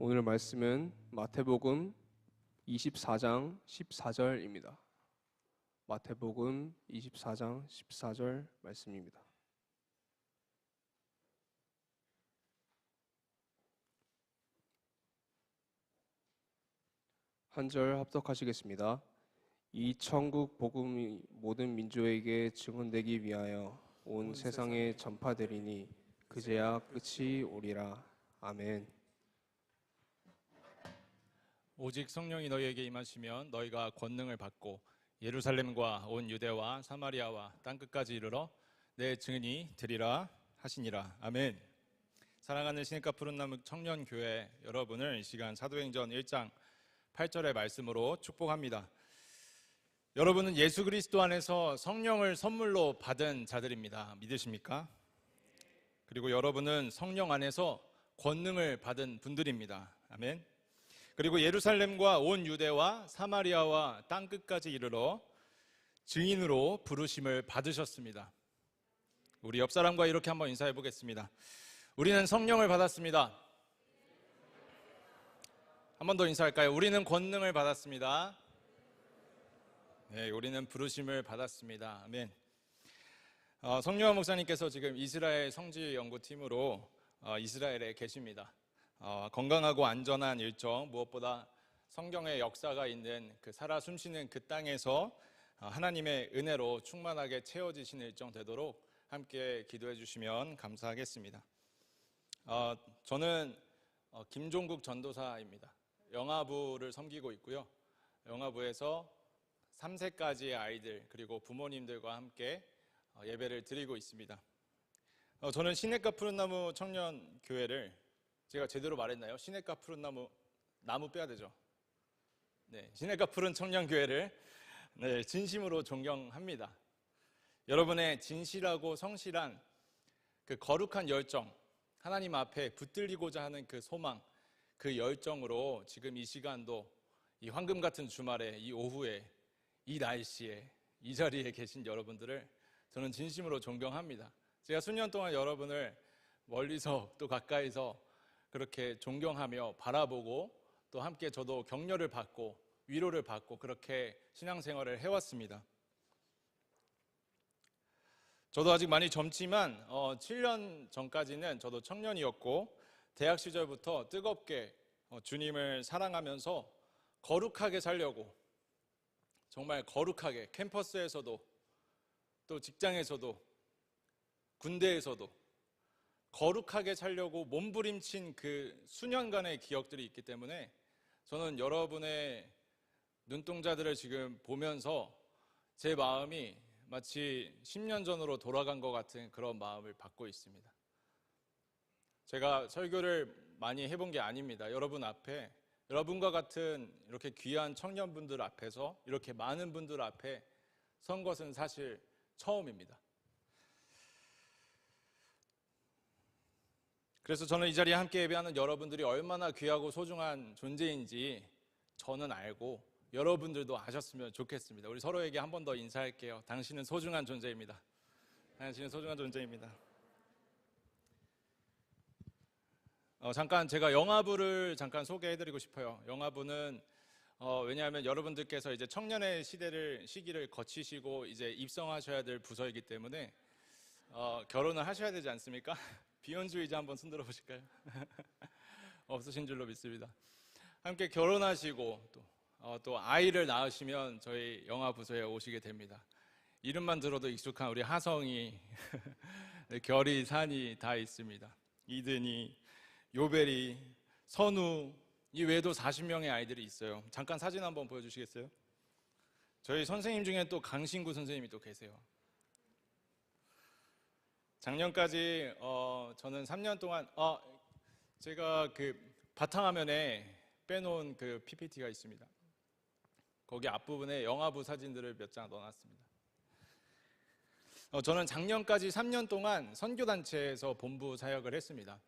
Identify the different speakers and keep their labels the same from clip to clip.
Speaker 1: 오늘 말씀은 마태복음 24장 14절입니다. 마태복음 24장 14절 말씀입니다. 한 절 합독하시겠습니다. 이 천국 복음이 모든 민족에게 증언되기 위하여 온 세상에 전파되리니 그제야 끝이 오리라. 아멘.
Speaker 2: 오직 성령이 너희에게 임하시면 너희가 권능을 받고 예루살렘과 온 유대와 사마리아와 땅끝까지 이르러 내 증인이 되리라 하시니라. 아멘. 사랑하는 시냇가 푸른나무 청년교회 여러분을 이 시간 사도행전 1장 8절의 말씀으로 축복합니다. 여러분은 예수 그리스도 안에서 성령을 선물로 받은 자들입니다. 믿으십니까? 그리고 여러분은 성령 안에서 권능을 받은 분들입니다. 아멘. 그리고 예루살렘과 온 유대와 사마리아와 땅끝까지 이르러 증인으로 부르심을 받으셨습니다. 우리 옆 사람과 이렇게 한번 인사해 보겠습니다. 우리는 성령을 받았습니다. 한 번 더 인사할까요? 우리는 권능을 받았습니다. 네, 우리는 부르심을 받았습니다. 아멘. 성유아 목사님께서 지금 이스라엘 성지 연구팀으로 이스라엘에 계십니다. 건강하고 안전한 일정, 무엇보다 성경의 역사가 있는 그 살아 숨쉬는 그 땅에서 하나님의 은혜로 충만하게 채워지시는 일정 되도록 함께 기도해 주시면 감사하겠습니다. 저는 김종국 전도사입니다. 영아부를 섬기고 있고요. 영아부에서 3세까지의 아이들 그리고 부모님들과 함께 예배를 드리고 있습니다. 저는 시냇가 푸른나무 청년교회를 제가 제대로 말했나요? 시냇가 푸른 나무 빼야 되죠? 네, 시냇가 푸른 청년교회를 진심으로 존경합니다. 여러분의 진실하고 성실한 그 거룩한 열정, 하나님 앞에 붙들리고자 하는 그 소망, 그 열정으로 지금 이 시간도 이 황금 같은 주말에 이 오후에 이 날씨에 이 자리에 계신 여러분들을 저는 진심으로 존경합니다. 제가 수년 동안 여러분을 멀리서 또 가까이서 그렇게 존경하며 바라보고 또 함께 저도 격려를 받고 위로를 받고 그렇게 신앙생활을 해왔습니다. 저도 아직 많이 젊지만 7년 전까지는 저도 청년이었고 대학 시절부터 뜨겁게 주님을 사랑하면서 거룩하게 살려고 정말 거룩하게 캠퍼스에서도 또 직장에서도 군대에서도 거룩하게 살려고 몸부림친 그 수년간의 기억들이 있기 때문에 저는 여러분의 눈동자들을 지금 보면서 제 마음이 마치 10년 전으로 돌아간 것 같은 그런 마음을 받고 있습니다. 제가 설교를 많이 해본 게 아닙니다. 여러분 앞에 여러분과 같은 이렇게 귀한 청년분들 앞에서 이렇게 많은 분들 앞에 선 것은 사실 처음입니다. 그래서 저는 이 자리에 함께 예배하는 여러분들이 얼마나 귀하고 소중한 존재인지 저는 알고 여러분들도 아셨으면 좋겠습니다. 우리 서로에게 한 번 더 인사할게요. 당신은 소중한 존재입니다. 당신은 소중한 존재입니다. 잠깐 제가 영아부를 잠깐 소개해드리고 싶어요. 영아부는 왜냐하면 여러분들께서 이제 청년의 시기를 거치시고 이제 입성하셔야 될 부서이기 때문에 결혼을 하셔야 되지 않습니까? 비혼주의자 한번 손들어 보실까요? 없으신 줄로 믿습니다. 함께 결혼하시고 또 아이를 낳으시면 저희 영아부서에 오시게 됩니다. 이름만 들어도 익숙한 우리 하성이, 결이, 산이 다 있습니다. 이든이, 요벨이, 선우, 이 외에도 40명의 아이들이 있어요. 잠깐 사진 한번 보여주시겠어요? 저희 선생님 중에 또 강신구 선생님이 또 계세요. 작년까지 저는 3년 동안 제가 그 바탕화면에 빼놓은 그 PPT가 있습니다. 거기 앞부분에 영아부 사진들을 몇 장 넣어놨습니다. 저는 작년까지 3년 동안 선교단체에서 본부 사역을 했습니다.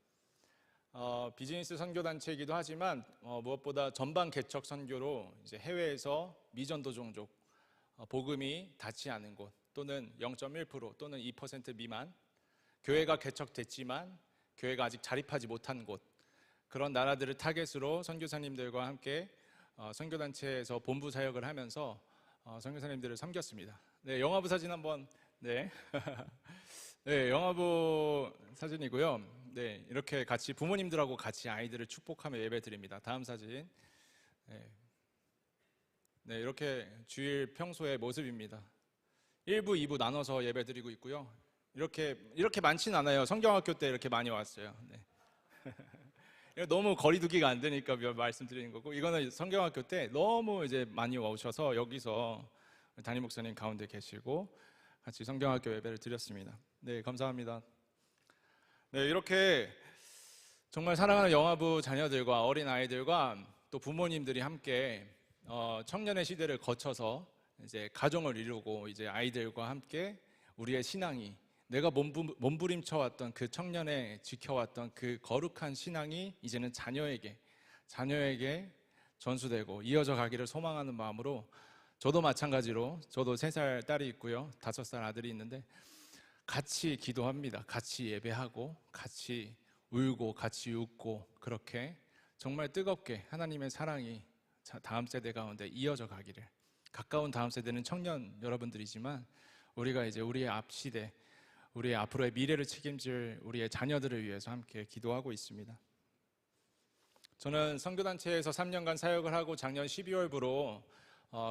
Speaker 2: 비즈니스 선교단체이기도 하지만 무엇보다 전방 개척 선교로 이제 해외에서 미전도 종족 복음이 닿지 않은 곳 또는 0.1% 또는 2% 미만 교회가 개척됐지만 교회가 아직 자립하지 못한 곳 그런 나라들을 타겟으로 선교사님들과 함께 선교단체에서 본부 사역을 하면서 선교사님들을 섬겼습니다. 네, 영화부 사진 한번. 네. 네, 영화부 사진이고요. 네, 이렇게 같이 부모님들하고 같이 아이들을 축복하며 예배드립니다. 다음 사진. 네, 이렇게 주일 평소의 모습입니다. 1부, 2부 나눠서 예배드리고 있고요. 이렇게 많지는 않아요. 성경학교 때 이렇게 많이 왔어요. 네. 너무 거리두기가 안 되니까 말씀드리는 거고, 이거는 성경학교 때 너무 이제 많이 오셔서 여기서 담임 목사님 가운데 계시고 같이 성경학교 예배를 드렸습니다. 네, 감사합니다. 네, 이렇게 정말 사랑하는 영화부 자녀들과 어린 아이들과 또 부모님들이 함께 청년의 시대를 거쳐서 이제 가정을 이루고 이제 아이들과 함께 우리의 신앙이 내가 몸부림쳐 왔던 그 청년에 지켜왔던 그 거룩한 신앙이 이제는 자녀에게 전수되고 이어져 가기를 소망하는 마음으로 저도 마찬가지로 저도 3살 딸이 있고요. 5살 아들이 있는데 같이 기도합니다. 같이 예배하고 같이 울고 같이 웃고 그렇게 정말 뜨겁게 하나님의 사랑이 다음 세대 가운데 이어져 가기를, 가까운 다음 세대는 청년 여러분들이지만 우리가 이제 우리의 앞 시대, 우리의 앞으로의 미래를 책임질 우리의 자녀들을 위해서 함께 기도하고 있습니다. 저는 선교단체에서 3년간 사역을 하고 작년 12월부로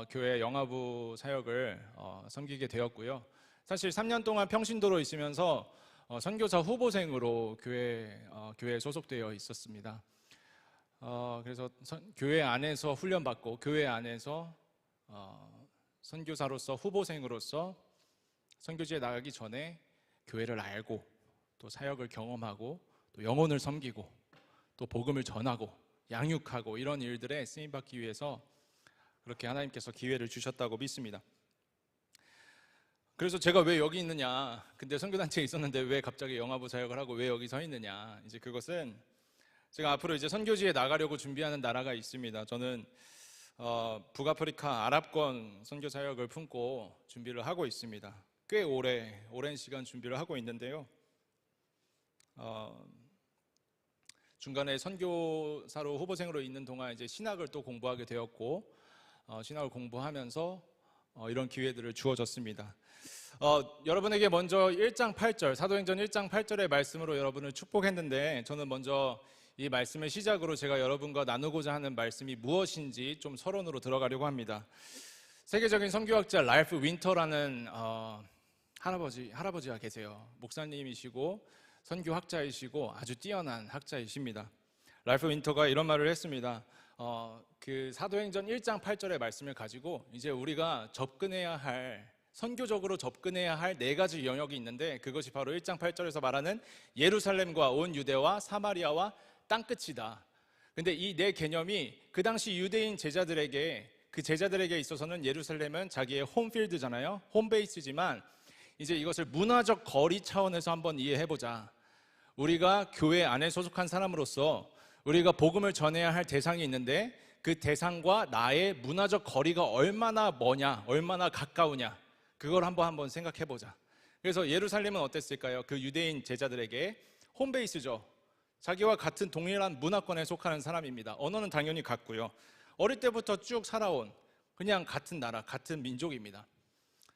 Speaker 2: 교회 영화부 사역을 섬기게 되었고요. 사실 3년 동안 평신도로 있으면서 선교사 후보생으로 교회에 소속되어 있었습니다. 그래서 교회 안에서 훈련받고 교회 안에서 선교사로서 후보생으로서 선교지에 나가기 전에 교회를 알고 또 사역을 경험하고 또 영혼을 섬기고 또 복음을 전하고 양육하고 이런 일들에 쓰임받기 위해서 그렇게 하나님께서 기회를 주셨다고 믿습니다. 그래서 제가 왜 여기 있느냐, 근데 선교단체에 있었는데 왜 갑자기 영화부 사역을 하고 왜 여기 서 있느냐, 이제 그것은 제가 앞으로 이제 선교지에 나가려고 준비하는 나라가 있습니다. 저는 북아프리카 아랍권 선교 사역을 품고 준비를 하고 있습니다. 꽤 오랜 시간 준비를 하고 있는데요. 중간에 선교사로 후보생으로 있는 동안 이제 신학을 또 공부하게 되었고, 신학을 공부하면서 이런 기회들을 주어졌습니다. 여러분에게 먼저 1장 8절, 사도행전 1장 8절의 말씀으로 여러분을 축복했는데, 저는 먼저 이 말씀을 시작으로 제가 여러분과 나누고자 하는 말씀이 무엇인지 좀 서론으로 들어가려고 합니다. 세계적인 선교학자 랄프 윈터라는 할아버지가 계세요. 목사님이시고 선교학자이시고 아주 뛰어난 학자이십니다. 랄프 윈터가 이런 말을 했습니다. 그 사도행전 1장 8절의 말씀을 가지고 이제 우리가 선교적으로 접근해야 할 4가지 영역이 있는데, 그것이 바로 1장 8절에서 말하는 예루살렘과 온 유대와 사마리아와 땅끝이다. 근데 이 4개념이 그 당시 유대인 제자들에게 있어서는 예루살렘은 자기의 홈필드잖아요. 홈베이스지만 이제 이것을 문화적 거리 차원에서 한번 이해해보자. 우리가 교회 안에 소속한 사람으로서 우리가 복음을 전해야 할 대상이 있는데 그 대상과 나의 문화적 거리가 얼마나 머냐, 얼마나 가까우냐, 그걸 한번 생각해보자. 그래서 예루살렘은 어땠을까요? 그 유대인 제자들에게 홈베이스죠. 자기와 같은 동일한 문화권에 속하는 사람입니다. 언어는 당연히 같고요. 어릴 때부터 쭉 살아온 그냥 같은 나라, 같은 민족입니다.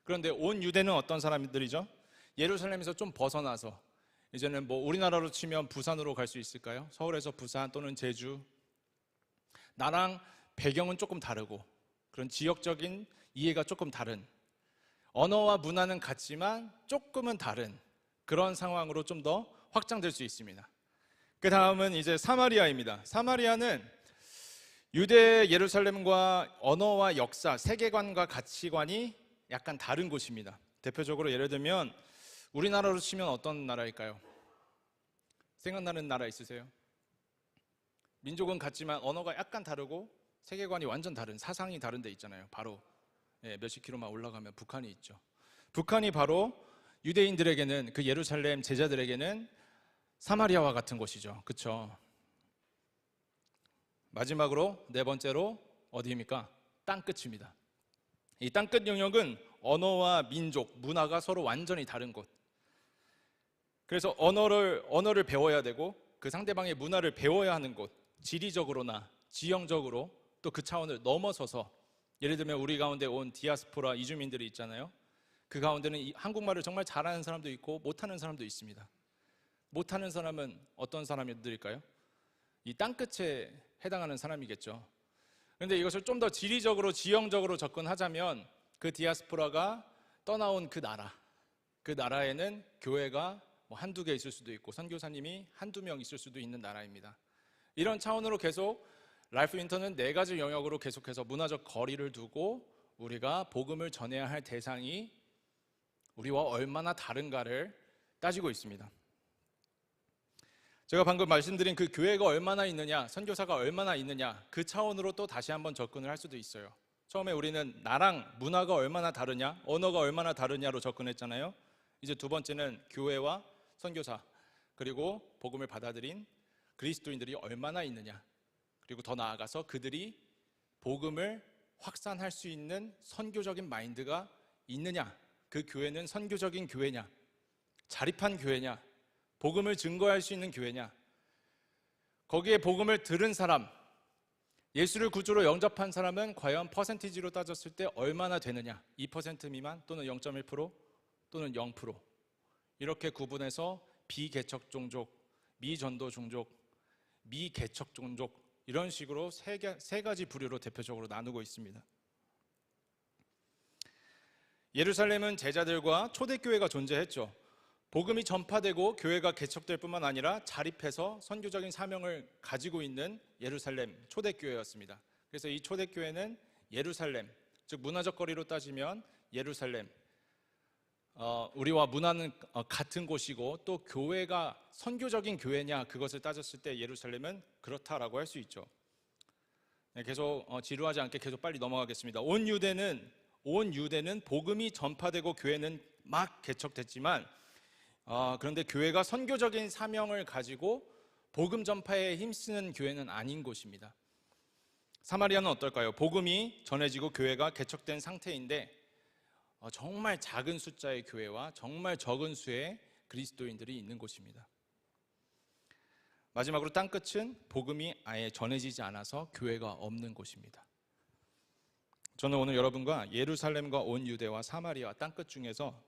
Speaker 2: 그런데 온 유대는 어떤 사람들이죠? 예루살렘에서 좀 벗어나서 이제는 뭐 우리나라로 치면 부산으로 갈 수 있을까요? 서울에서 부산 또는 제주. 나랑 배경은 조금 다르고 그런 지역적인 이해가 조금 다른, 언어와 문화는 같지만 조금은 다른 그런 상황으로 좀 더 확장될 수 있습니다. 그 다음은 이제 사마리아입니다. 사마리아는 유대 예루살렘과 언어와 역사, 세계관과 가치관이 약간 다른 곳입니다. 대표적으로 예를 들면 우리나라로 치면 어떤 나라일까요? 생각나는 나라 있으세요? 민족은 같지만 언어가 약간 다르고 세계관이 완전 다른, 사상이 다른 데 있잖아요. 바로 몇십 킬로만 올라가면 북한이 있죠. 북한이 바로 유대인들에게는, 그 예루살렘 제자들에게는 사마리아와 같은 곳이죠. 그렇죠? 마지막으로 4번째로 어디입니까? 땅끝입니다. 이 땅끝 영역은 언어와 민족, 문화가 서로 완전히 다른 곳. 그래서 언어를 배워야 되고 그 상대방의 문화를 배워야 하는 곳. 지리적으로나 지형적으로 또 그 차원을 넘어서서 예를 들면 우리 가운데 온 디아스포라 이주민들이 있잖아요. 그 가운데는 한국말을 정말 잘하는 사람도 있고 못하는 사람도 있습니다. 못하는 사람은 어떤 사람들일까요? 이 땅끝에 해당하는 사람이겠죠. 그런데 이것을 좀 더 지리적으로 지형적으로 접근하자면 그 디아스포라가 떠나온 그 나라에는 교회가 뭐 한두 개 있을 수도 있고 선교사님이 한두 명 있을 수도 있는 나라입니다. 이런 차원으로 계속 라이프 윈터는 4가지 영역으로 계속해서 문화적 거리를 두고 우리가 복음을 전해야 할 대상이 우리와 얼마나 다른가를 따지고 있습니다. 제가 방금 말씀드린 그 교회가 얼마나 있느냐, 선교사가 얼마나 있느냐, 그 차원으로 또 다시 한번 접근을 할 수도 있어요. 처음에 우리는 나랑 문화가 얼마나 다르냐, 언어가 얼마나 다르냐로 접근했잖아요. 이제 두 번째는 교회와 선교사, 그리고 복음을 받아들인 그리스도인들이 얼마나 있느냐, 그리고 더 나아가서 그들이 복음을 확산할 수 있는 선교적인 마인드가 있느냐, 그 교회는 선교적인 교회냐, 자립한 교회냐, 복음을 증거할 수 있는 교회냐, 거기에 복음을 들은 사람, 예수를 구주로 영접한 사람은 과연 퍼센티지로 따졌을 때 얼마나 되느냐, 2% 미만 또는 0.1% 또는 0%, 이렇게 구분해서 비개척 종족, 미전도 종족, 미개척 종족, 이런 식으로 세 가지 부류로 대표적으로 나누고 있습니다. 예루살렘은 제자들과 초대교회가 존재했죠. 복음이 전파되고 교회가 개척될 뿐만 아니라 자립해서 선교적인 사명을 가지고 있는 예루살렘 초대교회였습니다. 그래서 이 초대교회는 예루살렘, 즉 문화적 거리로 따지면 예루살렘, 우리와 문화는 같은 곳이고 또 교회가 선교적인 교회냐, 그것을 따졌을 때 예루살렘은 그렇다라고 할 수 있죠. 네, 계속 지루하지 않게 계속 빨리 넘어가겠습니다. 온 유대는 복음이 전파되고 교회는 막 개척됐지만 그런데 교회가 선교적인 사명을 가지고 복음 전파에 힘쓰는 교회는 아닌 곳입니다. 사마리아는 어떨까요? 복음이 전해지고 교회가 개척된 상태인데 정말 작은 숫자의 교회와 정말 적은 수의 그리스도인들이 있는 곳입니다. 마지막으로 땅끝은 복음이 아예 전해지지 않아서 교회가 없는 곳입니다. 저는 오늘 여러분과 예루살렘과 온 유대와 사마리아 땅끝 중에서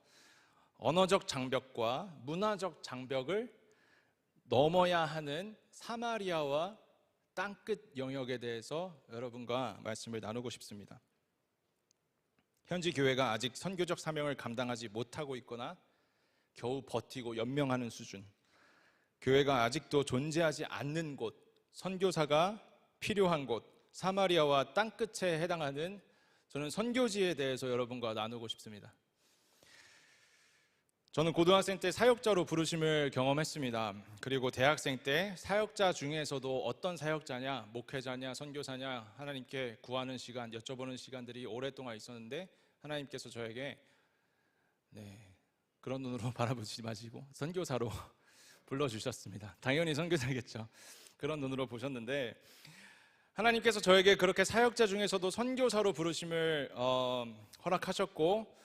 Speaker 2: 언어적 장벽과 문화적 장벽을 넘어야 하는 사마리아와 땅끝 영역에 대해서 여러분과 말씀을 나누고 싶습니다. 현지 교회가 아직 선교적 사명을 감당하지 못하고 있거나 겨우 버티고 연명하는 수준, 교회가 아직도 존재하지 않는 곳, 선교사가 필요한 곳, 사마리아와 땅끝에 해당하는 저는 선교지에 대해서 여러분과 나누고 싶습니다. 저는 고등학생 때 사역자로 부르심을 경험했습니다. 그리고 대학생 때 사역자 중에서도 어떤 사역자냐, 목회자냐, 선교사냐 하나님께 구하는 시간, 여쭤보는 시간들이 오랫동안 있었는데 하나님께서 저에게 그런 눈으로 바라보지 마시고 선교사로 불러주셨습니다. 당연히 선교사겠죠. 그런 눈으로 보셨는데 하나님께서 저에게 그렇게 사역자 중에서도 선교사로 부르심을 허락하셨고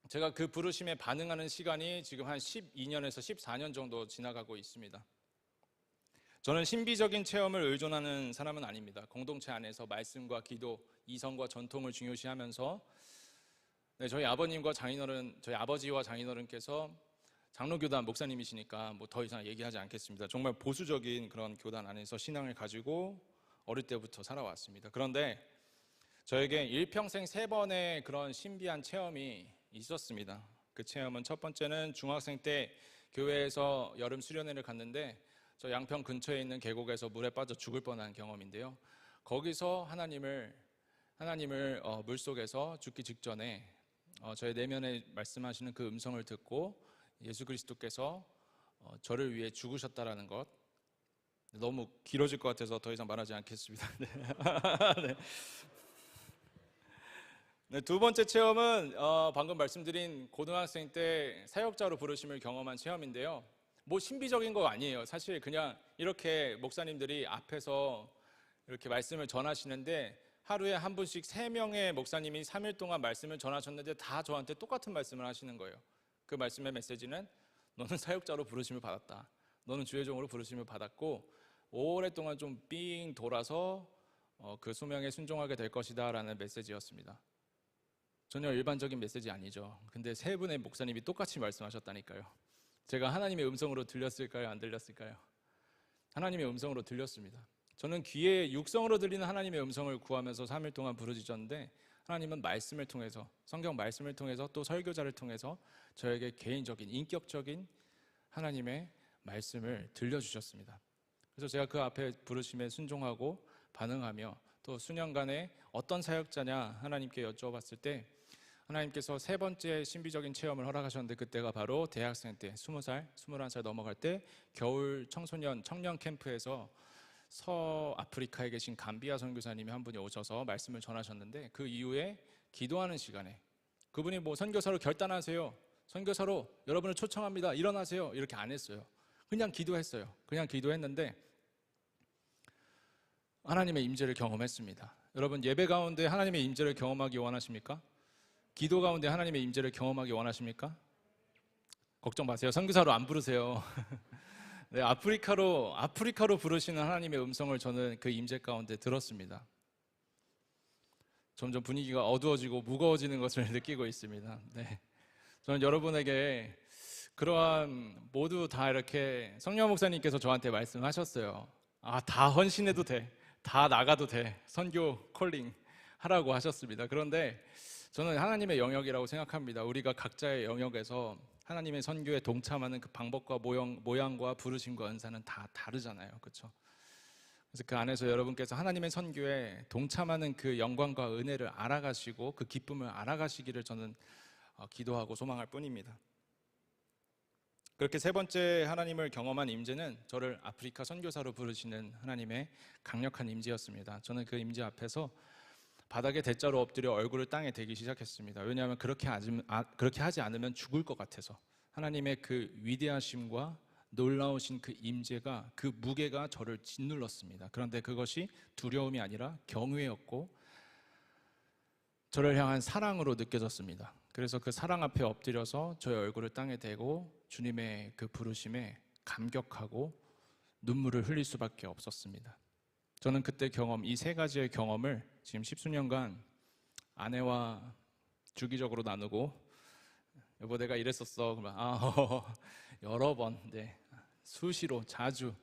Speaker 2: 제가 그 부르심에 반응하는 시간이 지금 한 12년에서 14년 정도 지나가고 있습니다. 저는 신비적인 체험을 의존하는 사람은 아닙니다. 공동체 안에서 말씀과 기도, 이성과 전통을 중요시하면서 저희 아버님과 장인어른, 저희 아버지와 장인어른께서 장로교단 목사님이시니까 뭐 더 이상 얘기하지 않겠습니다. 정말 보수적인 그런 교단 안에서 신앙을 가지고 어릴 때부터 살아왔습니다. 그런데 저에게 일평생 3번의 그런 신비한 체험이 있었습니다. 그 체험은 첫 번째는 중학생 때 교회에서 여름 수련회를 갔는데 저 양평 근처에 있는 계곡에서 물에 빠져 죽을 뻔한 경험인데요. 거기서 하나님을 물속에서 죽기 직전에 저의 내면에 말씀하시는 그 음성을 듣고 예수 그리스도께서 저를 위해 죽으셨다라는 것. 너무 길어질 것 같아서 더 이상 말하지 않겠습니다. 네. 네, 두 번째 체험은 방금 말씀드린 고등학생 때 사역자로 부르심을 경험한 체험인데요. 뭐 신비적인 거 아니에요. 사실 그냥 이렇게 목사님들이 앞에서 이렇게 말씀을 전하시는데 하루에 한 분씩 3명의 목사님이 3일 동안 말씀을 전하셨는데 다 저한테 똑같은 말씀을 하시는 거예요. 그 말씀의 메시지는 너는 사역자로 부르심을 받았다. 너는 주의 종으로 부르심을 받았고 오랫동안 좀 삥 돌아서 그 소명에 순종하게 될 것이다 라는 메시지였습니다. 전혀 일반적인 메시지 아니죠. 근데 세 분의 목사님이 똑같이 말씀하셨다니까요. 제가 하나님의 음성으로 들렸을까요? 안 들렸을까요? 하나님의 음성으로 들렸습니다. 저는 귀에 육성으로 들리는 하나님의 음성을 구하면서 3일 동안 부르짖었는데, 하나님은 말씀을 통해서, 성경 말씀을 통해서, 또 설교자를 통해서 저에게 개인적인, 인격적인 하나님의 말씀을 들려주셨습니다. 그래서 제가 그 앞에 부르심에 순종하고 반응하며, 또 수년간에 어떤 사역자냐 하나님께 여쭤봤을 때 하나님께서 세 번째 신비적인 체험을 허락하셨는데, 그때가 바로 대학생 때 20살, 21살 넘어갈 때 겨울 청소년 청년 캠프에서 서아프리카에 계신 감비아 선교사님이 한 분이 오셔서 말씀을 전하셨는데, 그 이후에 기도하는 시간에 그분이 뭐 선교사로 결단하세요, 선교사로 여러분을 초청합니다, 일어나세요, 이렇게 안 했어요. 그냥 기도했어요. 그냥 기도했는데 하나님의 임재를 경험했습니다. 여러분, 예배 가운데 하나님의 임재를 경험하기 원하십니까? 기도 가운데 하나님의 임재를 경험하기 원하십니까? 걱정 마세요. 선교사로 안 부르세요. 네, 아프리카로 부르시는 하나님의 음성을 저는 그 임재 가운데 들었습니다. 점점 분위기가 어두워지고 무거워지는 것을 느끼고 있습니다. 네, 저는 여러분에게 그러한 모두 다 이렇게 성령 목사님께서 저한테 말씀하셨어요. 다 헌신해도 돼, 다 나가도 돼, 선교 콜링 하라고 하셨습니다. 그런데 저는 하나님의 영역이라고 생각합니다. 우리가 각자의 영역에서 하나님의 선교에 동참하는 그 방법과 모양과 부르심과 은사는 다 다르잖아요. 그렇죠? 그래서 그 안에서 여러분께서 하나님의 선교에 동참하는 그 영광과 은혜를 알아가시고 그 기쁨을 알아가시기를 저는 기도하고 소망할 뿐입니다. 그렇게 세 번째 하나님을 경험한 임재는 저를 아프리카 선교사로 부르시는 하나님의 강력한 임재였습니다. 저는 그 임재 앞에서 바닥에 대자로 엎드려 얼굴을 땅에 대기 시작했습니다. 왜냐하면 그렇게 하지 않으면 죽을 것 같아서, 하나님의 그 위대하심과 놀라우신 그 임재가, 그 무게가 저를 짓눌렀습니다. 그런데 그것이 두려움이 아니라 경외였고 저를 향한 사랑으로 느껴졌습니다. 그래서 그 사랑 앞에 엎드려서 저의 얼굴을 땅에 대고 주님의 그 부르심에 감격하고 눈물을 흘릴 수밖에 없었습니다. 저는 그때 이 세 가지의 경험을 지금 십수년간 아내와 주기적으로 나누고, 여보 내가 이랬었어, 그러면 여러 번, 네, 수시로 자주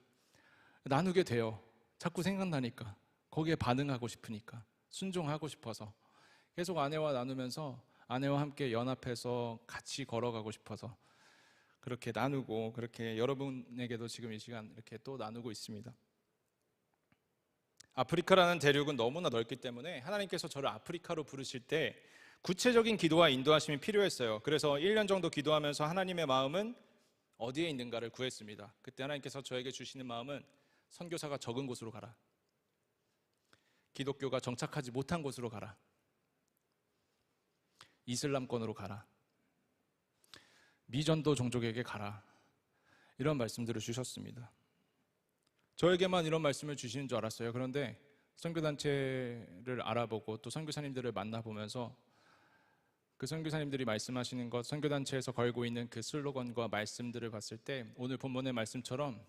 Speaker 2: 나누게 돼요. 자꾸 생각나니까, 거기에 반응하고 싶으니까, 순종하고 싶어서 계속 아내와 나누면서 아내와 함께 연합해서 같이 걸어가고 싶어서 그렇게 나누고, 그렇게 여러분에게도 지금 이 시간 이렇게 또 나누고 있습니다. 아프리카라는 대륙은 너무나 넓기 때문에 하나님께서 저를 아프리카로 부르실 때 구체적인 기도와 인도하심이 필요했어요. 그래서 1년 정도 기도하면서 하나님의 마음은 어디에 있는가를 구했습니다. 그때 하나님께서 저에게 주시는 마음은 선교사가 적은 곳으로 가라, 기독교가 정착하지 못한 곳으로 가라, 이슬람권으로 가라, 미전도 종족에게 가라, 이런 말씀들을 주셨습니다. 저에게만 이런 말씀을 주시는 줄 알았어요. 그런데 선교단체를 알아보고 또 선교사님들을 만나보면서 그 선교사님들이 말씀하시는 것, 선교단체에서 걸고 있는 그 슬로건과 말씀들을 봤을 때 오늘 본문의 말씀처럼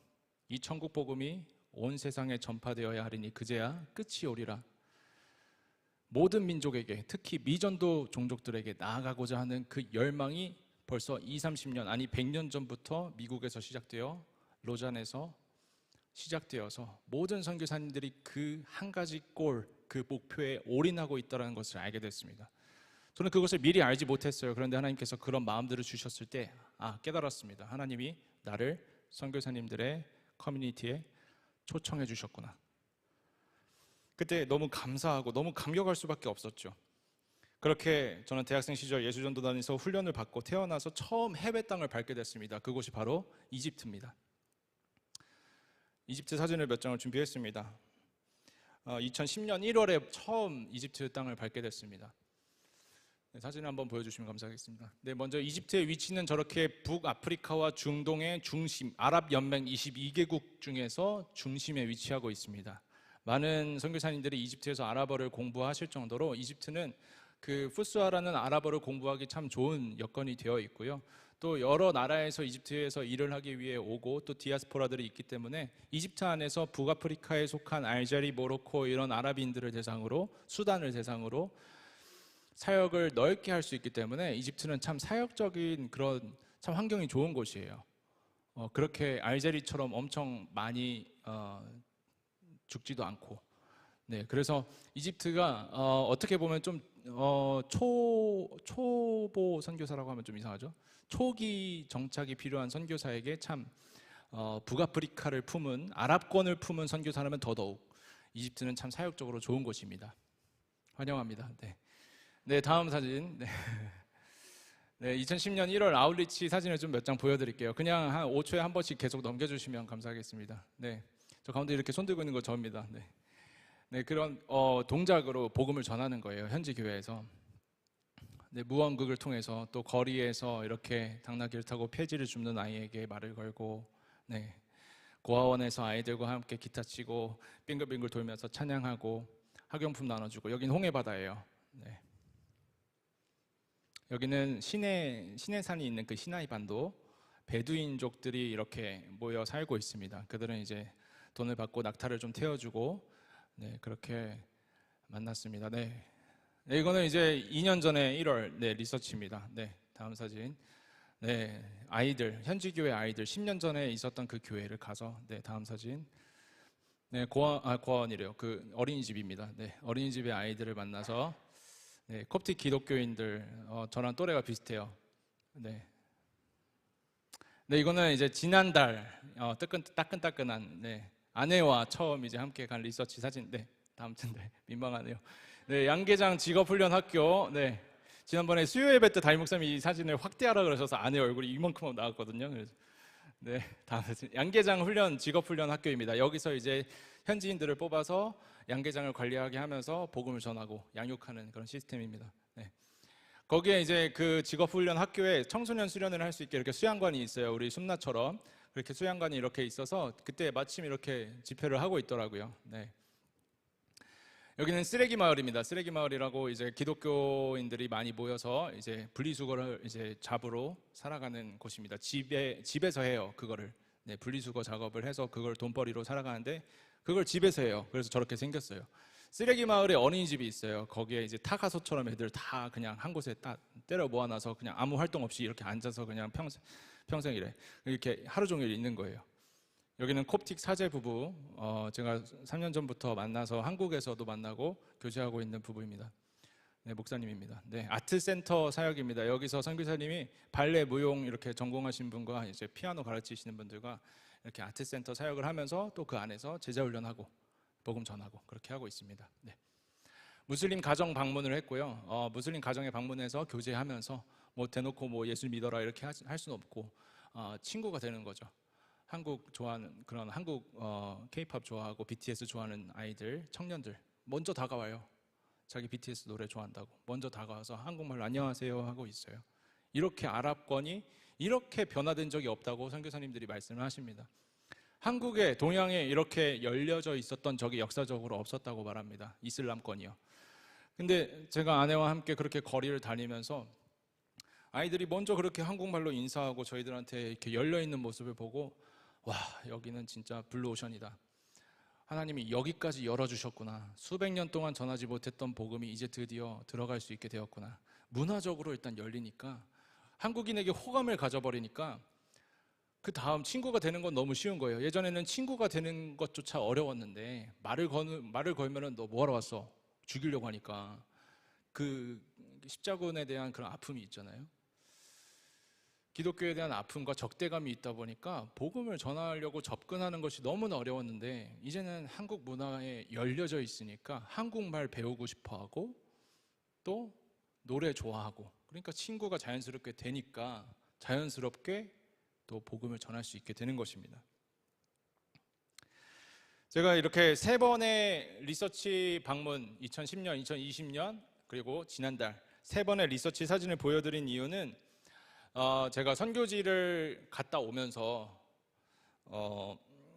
Speaker 2: 이 천국 복음이 온 세상에 전파되어야 하리니 그제야 끝이 오리라. 모든 민족에게, 특히 미전도 종족들에게 나아가고자 하는 그 열망이 벌써 20-30년, 아니 100년 전부터 미국에서 시작되어 로잔에서 시작되어서 모든 선교사님들이 그 한 가지 골, 그 목표에 올인하고 있다는 것을 알게 됐습니다. 저는 그것을 미리 알지 못했어요. 그런데 하나님께서 그런 마음들을 주셨을 때 깨달았습니다. 하나님이 나를 선교사님들의 커뮤니티에 초청해 주셨구나. 그때 너무 감사하고 너무 감격할 수밖에 없었죠. 그렇게 저는 대학생 시절 예수전도단에서 훈련을 받고 태어나서 처음 해외 땅을 밟게 됐습니다. 그곳이 바로 이집트입니다. 이집트 사진을 몇 장을 준비했습니다. 2010년 1월에 처음 이집트 땅을 밟게 됐습니다. 네, 사진을 한번 보여주시면 감사하겠습니다. 네, 먼저 이집트의 위치는 저렇게 북아프리카와 중동의 중심, 아랍연맹 22개국 중에서 중심에 위치하고 있습니다. 많은 선교사님들이 이집트에서 아랍어를 공부하실 정도로 이집트는 그 푸스아라는 아랍어를 공부하기 참 좋은 여건이 되어 있고요. 또 여러 나라에서 이집트에서 일을 하기 위해 오고 또 디아스포라들이 있기 때문에 이집트 안에서 북아프리카에 속한 알제리, 모로코 이런 아랍인들을 대상으로 수단을 대상으로 사역을 넓게 할 수 있기 때문에 이집트는 참 사역적인 그런 참 환경이 좋은 곳이에요. 그렇게 알제리처럼 엄청 많이 죽지도 않고, 네, 그래서 이집트가 어떻게 보면 좀 초보 선교사라고 하면 좀 이상하죠. 초기 정착이 필요한 선교사에게 참 북아프리카를 품은 아랍권을 품은 선교사라면 더더욱 이집트는 참 사역적으로 좋은 곳입니다. 환영합니다. 네, 네, 다음 사진. 네. 네, 2010년 1월 아웃리치 사진을 좀 몇 장 보여드릴게요. 그냥 한 5초에 한 번씩 계속 넘겨주시면 감사하겠습니다. 네, 저 가운데 이렇게 손 들고 있는 거 저입니다. 네, 네, 그런 동작으로 복음을 전하는 거예요. 현지 교회에서. 네, 무언극을 통해서 또 거리에서 이렇게 당나귀를 타고 폐지를 줍는 아이에게 말을 걸고, 네, 고아원에서 아이들과 함께 기타 치고 빙글빙글 돌면서 찬양하고 학용품 나눠주고. 여기는 홍해바다예요. 네. 여기는 시내산이 있는 그 시나이 반도 베두인족들이 이렇게 모여 살고 있습니다. 그들은 이제 돈을 받고 낙타를 좀 태워주고, 네, 그렇게 만났습니다. 네, 네, 이거는 이제 2년 전에 1월 네, 리서치입니다. 네, 다음 사진. 네, 아이들, 현지 교회 아이들 10년 전에 있었던 그 교회를 가서, 네, 다음 사진. 네, 고아원이래요. 그 어린이집입니다. 네, 어린이집의 아이들을 만나서, 네, 콥틱 기독교인들, 저랑 또래가 비슷해요. 네, 네, 이거는 이제 지난달 따끈따끈한, 네, 아내와 처음 이제 함께 간 리서치 사진. 네, 다음 튼데 민망하네요. 네, 양계장 직업훈련학교. 네, 지난번에 수요 예배 때 담임 목사님이 이 사진을 확대하라 그러셔서 아내 얼굴이 이만큼 나왔거든요. 그래서 네, 다음 사진. 양계장 훈련 직업훈련 학교입니다. 여기서 이제 현지인들을 뽑아서 양계장을 관리하게 하면서 복음을 전하고 양육하는 그런 시스템입니다. 네. 거기에 이제 그 직업훈련 학교에 청소년 수련을 할 수 있게 이렇게 수양관이 있어요. 우리 숨나처럼 그렇게 수양관이 이렇게 있어서 그때 마침 이렇게 집회를 하고 있더라고요. 네. 여기는 쓰레기 마을입니다. 쓰레기 마을이라고 이제 기독교인들이 많이 모여서 이제 분리수거를 이제 잡으러 살아가는 곳입니다. 집에서 해요. 그거를. 네, 분리수거 작업을 해서 그걸 돈벌이로 살아가는데 그걸 집에서 해요. 그래서 저렇게 생겼어요. 쓰레기 마을에 어린이집이 있어요. 거기에 이제 타가소처럼 애들 다 그냥 한 곳에 딱 때려 모아놔서 그냥 아무 활동 없이 이렇게 앉아서 그냥 평생 이래. 이렇게 하루 종일 있는 거예요. 여기는 콥틱 사제 부부, 제가 3년 전부터 만나서 한국에서도 만나고 교제하고 있는 부부입니다. 네, 목사님입니다. 네, 아트센터 사역입니다. 여기서 선교사님이 발레, 무용 이렇게 전공하신 분과 이제 피아노 가르치시는 분들과 이렇게 아트센터 사역을 하면서 또 그 안에서 제자 훈련하고 복음 전하고 그렇게 하고 있습니다. 네. 무슬림 가정 방문을 했고요. 무슬림 가정에 방문해서 교제하면서 뭐 대놓고 뭐 예수 믿어라 이렇게 할 수는 없고 친구가 되는 거죠. 한국 좋아하는 그런 한국 K-팝 좋아하고 BTS 좋아하는 아이들, 청년들 먼저 다가와요. 자기 BTS 노래 좋아한다고 먼저 다가와서 한국말로 안녕하세요 하고 있어요. 이렇게 아랍권이 이렇게 변화된 적이 없다고 선교사님들이 말씀을 하십니다. 한국에 동양에 이렇게 열려져 있었던 적이 역사적으로 없었다고 말합니다. 이슬람권이요. 근데 제가 아내와 함께 그렇게 거리를 다니면서 아이들이 먼저 그렇게 한국말로 인사하고 저희들한테 이렇게 열려있는 모습을 보고 와, 여기는 진짜 블루오션이다. 하나님이 여기까지 열어주셨구나. 수백 년 동안 전하지 못했던 복음이 이제 드디어 들어갈 수 있게 되었구나. 문화적으로 일단 열리니까 한국인에게 호감을 가져버리니까 그 다음 친구가 되는 건 너무 쉬운 거예요. 예전에는 친구가 되는 것조차 어려웠는데 말을 걸면은 너 뭐하러 왔어? 죽이려고 하니까 그 십자군에 대한 그런 아픔이 있잖아요. 기독교에 대한 아픔과 적대감이 있다 보니까 복음을 전하려고 접근하는 것이 너무나 어려웠는데 이제는 한국 문화에 열려져 있으니까 한국말 배우고 싶어하고 또 노래 좋아하고 그러니까 친구가 자연스럽게 되니까 자연스럽게 또 복음을 전할 수 있게 되는 것입니다. 제가 이렇게 3번의 리서치 방문 2010년, 2020년 그리고 지난달 3번의 리서치 사진을 보여드린 이유는 제가 선교지를 갔다 오면서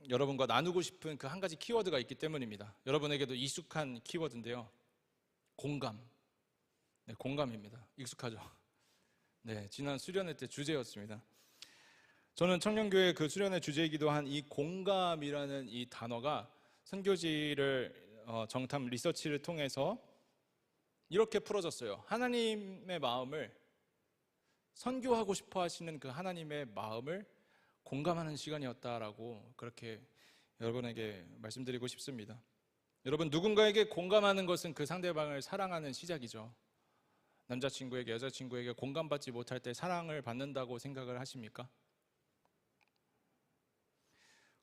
Speaker 2: 여러분과 나누고 싶은 그 한 가지 키워드가 있기 때문입니다. 여러분에게도 익숙한 키워드인데요. 공감. 네, 공감입니다. 익숙하죠? 네, 지난 수련회 때 주제였습니다. 저는 청년교회 그 수련회 주제이기도 한 이 공감이라는 이 단어가 선교지를 정탐 리서치를 통해서 이렇게 풀어졌어요. 하나님의 마음을, 선교하고 싶어 하시는 그 하나님의 마음을 공감하는 시간이었다라고 그렇게 여러분에게 말씀드리고 싶습니다. 여러분, 누군가에게 공감하는 것은 그 상대방을 사랑하는 시작이죠. 남자친구에게, 여자친구에게 공감받지 못할 때 사랑을 받는다고 생각을 하십니까?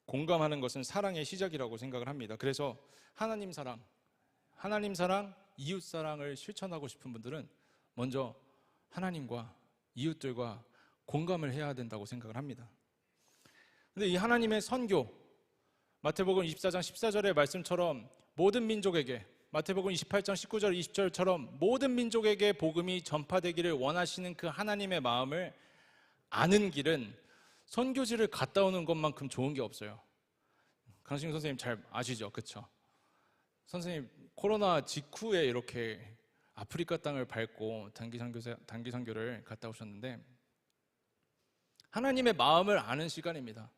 Speaker 2: 공감하는 것은 사랑의 시작이라고 생각을 합니다. 그래서 하나님 사랑, 이웃 사랑을 실천하고 싶은 분들은 먼저 하나님과 이웃들과 공감을 해야 된다고 생각을 합니다. 근데 이 하나님의 선교, 마태복음 24장 14절의 말씀처럼 모든 민족에게, 마태복음 28장 19절 20절처럼 모든 민족에게 복음이 전파되기를 원하시는 그 하나님의 마음을 아는 길은 선교지를 갔다 오는 것만큼 좋은 게 없어요. 강신규 선생님 잘 아시죠? 그렇죠? 선생님 코로나 직후에 이렇게 아프리카 땅을 밟고 단기 선교를 갔다 오셨는데 하나님의 마음을 아는 시간입니다.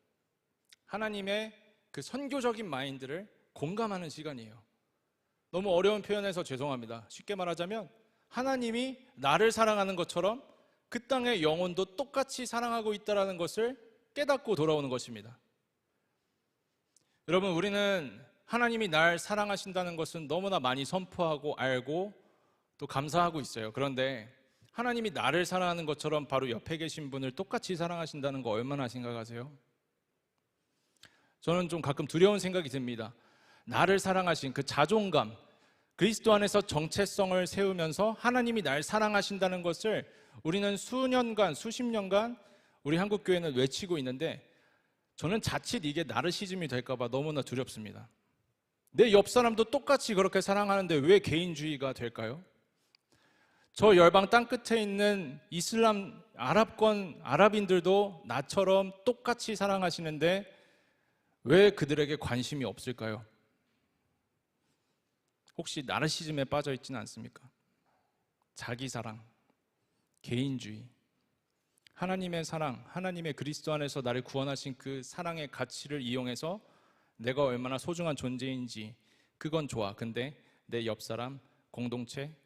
Speaker 2: 하나님의 그 선교적인 마인드를 공감하는 시간이에요. 너무 어려운 표현에서 죄송합니다. 쉽게 말하자면 하나님이 나를 사랑하는 것처럼 그 땅의 영혼도 똑같이 사랑하고 있다는 것을 깨닫고 돌아오는 것입니다. 여러분, 우리는 하나님이 날 사랑하신다는 것은 너무나 많이 선포하고 알고 또 감사하고 있어요. 그런데 하나님이 나를 사랑하는 것처럼 바로 옆에 계신 분을 똑같이 사랑하신다는 거 얼마나 생각하세요? 저는 좀 가끔 두려운 생각이 듭니다. 나를 사랑하신 그 자존감, 그리스도 안에서 정체성을 세우면서 하나님이 날 사랑하신다는 것을 우리는 수년간, 수십 년간 우리 한국교회는 외치고 있는데 저는 자칫 이게 나르시즘이 될까봐 너무나 두렵습니다. 내 옆 사람도 똑같이 그렇게 사랑하는데 왜 개인주의가 될까요? 저 열방 땅끝에 있는 이슬람 아랍권 아랍인들도 나처럼 똑같이 사랑하시는데 왜 그들에게 관심이 없을까요? 혹시 나르시즘에 빠져 있지는 않습니까? 자기 사랑, 개인주의, 하나님의 사랑, 하나님의 그리스도 안에서 나를 구원하신 그 사랑의 가치를 이용해서 내가 얼마나 소중한 존재인지 그건 좋아. 근데 내 옆 사람, 공동체,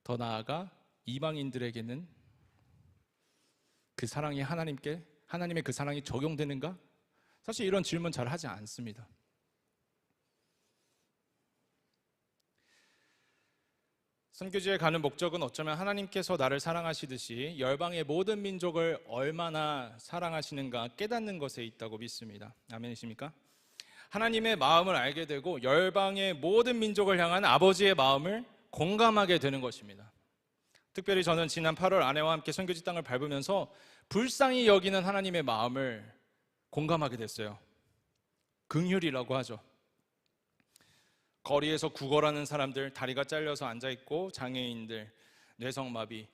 Speaker 2: 더 나아가 이방인들에게는 그 사랑이 하나님의 그 사랑이 적용되는가? 사실 이런 질문 잘 하지 않습니다. 선교지에 가는 목적은 어쩌면 하나님께서 나를 사랑하시듯이 열방의 모든 민족을 얼마나 사랑하시는가 깨닫는 것에 있다고 믿습니다. 아멘이십니까? 하나님의 마음을 알게 되고 열방의 모든 민족을 향한 아버지의 마음을 공감하게 되는 것입니다. 특별히 저는 지난 8월 아내와 함께 선교지 땅을 밟으면서 불쌍히 여기는 하나님의 마음을 공감하게 됐어요. 긍휼이라고 하죠. 거리에서 구걸하는 사람들, 다리가 잘려서 앉아있고 장애인들, 뇌성마비,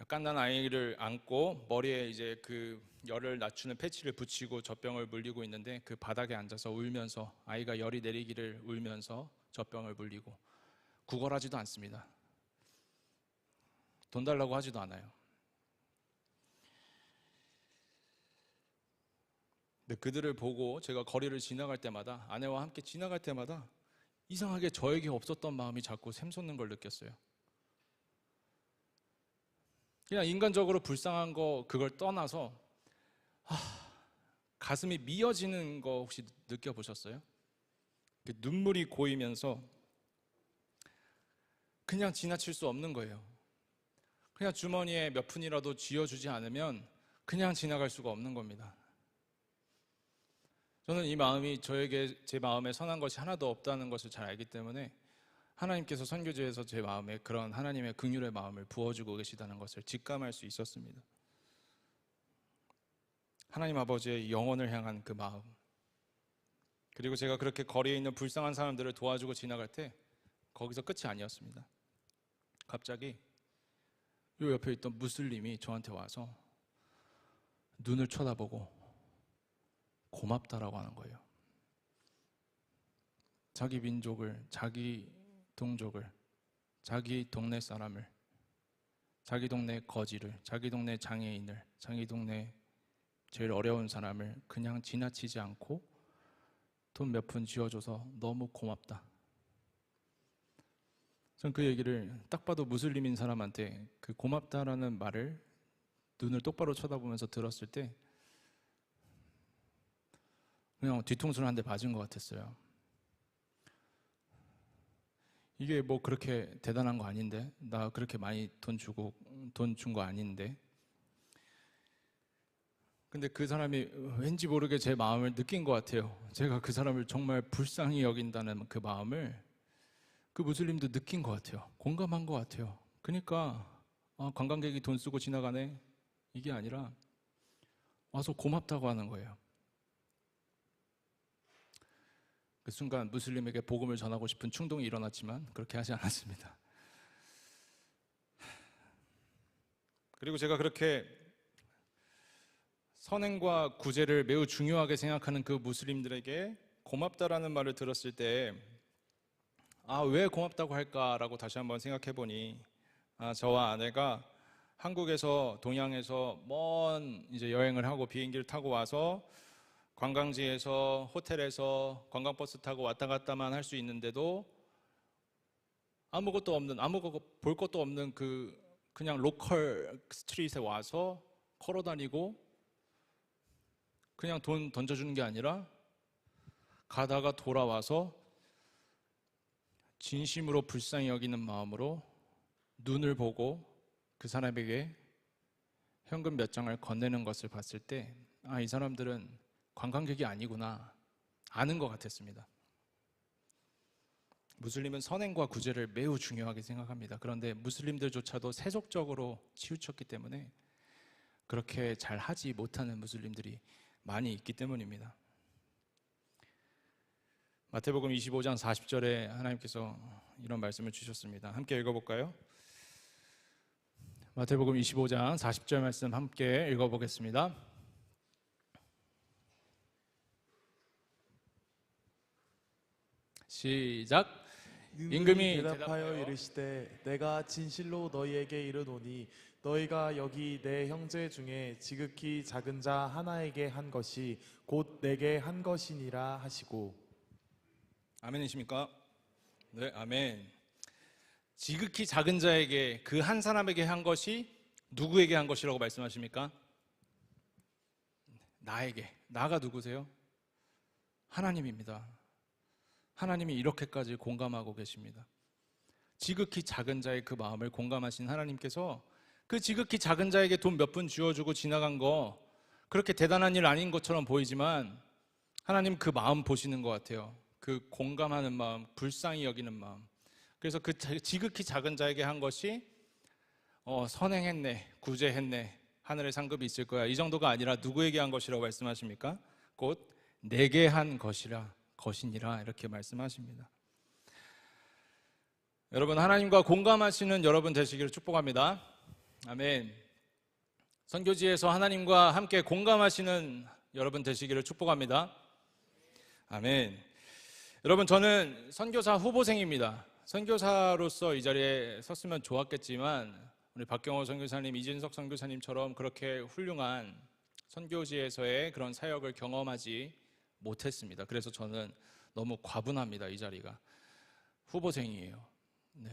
Speaker 2: 깐난 아이를 안고 머리에 이제 그 열을 낮추는 패치를 붙이고 젖병을 물리고 있는데 그 바닥에 앉아서 울면서 아이가 열이 내리기를 울면서 젖병을 물리고 구걸하지도 않습니다. 돈 달라고 하지도 않아요. 근데 그들을 보고 제가 거리를 지나갈 때마다 아내와 함께 지나갈 때마다 이상하게 저에게 없었던 마음이 자꾸 샘솟는 걸 느꼈어요. 그냥 인간적으로 불쌍한 거 그걸 떠나서 가슴이 미어지는 거 혹시 느껴보셨어요? 눈물이 고이면서 그냥 지나칠 수 없는 거예요. 그냥 주머니에 몇 푼이라도 쥐어주지 않으면 그냥 지나갈 수가 없는 겁니다. 저는 이 마음이 저에게 제 마음에 선한 것이 하나도 없다는 것을 잘 알기 때문에 하나님께서 선교지에서 제 마음에 그런 하나님의 긍휼의 마음을 부어주고 계시다는 것을 직감할 수 있었습니다. 하나님 아버지의 영혼을 향한 그 마음, 그리고 제가 그렇게 거리에 있는 불쌍한 사람들을 도와주고 지나갈 때 거기서 끝이 아니었습니다. 갑자기 요 옆에 있던 무슬림이 저한테 와서 눈을 쳐다보고 고맙다라고 하는 거예요. 자기 민족을, 자기 동족을, 자기 동네 사람을 자기 동네 거지를, 자기 동네 장애인을, 자기 동네 제일 어려운 사람을 그냥 지나치지 않고 돈 몇 푼 쥐어줘서 너무 고맙다. 전 그 얘기를 딱 봐도 무슬림인 사람한테 그 고맙다라는 말을 눈을 똑바로 쳐다보면서 들었을 때 그냥 뒤통수를 한 대 맞은 것 같았어요. 이게 뭐 그렇게 대단한 거 아닌데, 나 그렇게 많이 돈 준 거 아닌데. 근데 그 사람이 왠지 모르게 제 마음을 느낀 것 같아요. 제가 그 사람을 정말 불쌍히 여긴다는 그 마음을 그 무슬림도 느낀 것 같아요. 공감한 것 같아요. 그러니까 관광객이 돈 쓰고 지나가네, 이게 아니라 와서 고맙다고 하는 거예요. 그 순간 무슬림에게 복음을 전하고 싶은 충동이 일어났지만 그렇게 하지 않았습니다. 그리고 제가 그렇게 선행과 구제를 매우 중요하게 생각하는 그 무슬림들에게 고맙다라는 말을 들었을 때 왜 고맙다고 할까라고 다시 한번 생각해 보니 저와 아내가 한국에서 동양에서 먼 이제 여행을 하고 비행기를 타고 와서 관광지에서 호텔에서 관광버스 타고 왔다 갔다만 할 수 있는데도 아무것도 볼 것도 없는 그냥 로컬 스트릿에 와서 걸어 다니고 그냥 돈 던져주는 게 아니라 가다가 돌아와서 진심으로 불쌍히 여기는 마음으로 눈을 보고 그 사람에게 현금 몇 장을 건네는 것을 봤을 때 이 사람들은 관광객이 아니구나 아는 것 같았습니다. 무슬림은 선행과 구제를 매우 중요하게 생각합니다. 그런데 무슬림들조차도 세속적으로 치우쳤기 때문에 그렇게 잘 하지 못하는 무슬림들이 많이 있기 때문입니다. 마태복음 25장 40절에 하나님께서 이런 말씀을 주셨습니다. 함께 읽어볼까요? 마태복음 25장 40절 말씀 함께 읽어보겠습니다. 시작. 임금이
Speaker 3: 대답하여 이르시되 내가 진실로 너희에게 이르노니 너희가 여기 내 형제 중에 지극히 작은 자 하나에게 한 것이 곧 내게 한 것이니라 하시고.
Speaker 2: 아멘이십니까? 네, 아멘. 지극히 작은 자에게, 그 한 사람에게 한 것이 누구에게 한 것이라고 말씀하십니까? 나에게. 나가 누구세요? 하나님입니다. 하나님이 이렇게까지 공감하고 계십니다. 지극히 작은 자의 그 마음을 공감하신 하나님께서 그 지극히 작은 자에게 돈 몇 푼 쥐어주고 지나간 거 그렇게 대단한 일 아닌 것처럼 보이지만 하나님 그 마음 보시는 것 같아요. 그 공감하는 마음, 불쌍히 여기는 마음. 그래서 그 지극히 작은 자에게 한 것이 선행했네, 구제했네, 하늘에 상급이 있을 거야, 이 정도가 아니라 누구에게 한 것이라고 말씀하십니까? 곧 내게 한 것이니라 이렇게 말씀하십니다. 여러분, 하나님과 공감하시는 여러분 되시기를 축복합니다. 아멘. 선교지에서 하나님과 함께 공감하시는 여러분 되시기를 축복합니다. 아멘. 여러분, 저는 선교사 후보생입니다. 선교사로서 이 자리에 섰으면 좋았겠지만 우리 박경호 선교사님, 이진석 선교사님처럼 그렇게 훌륭한 선교지에서의 그런 사역을 경험하지 못했습니다. 그래서 저는 너무 과분합니다. 이 자리가 후보생이에요. 네,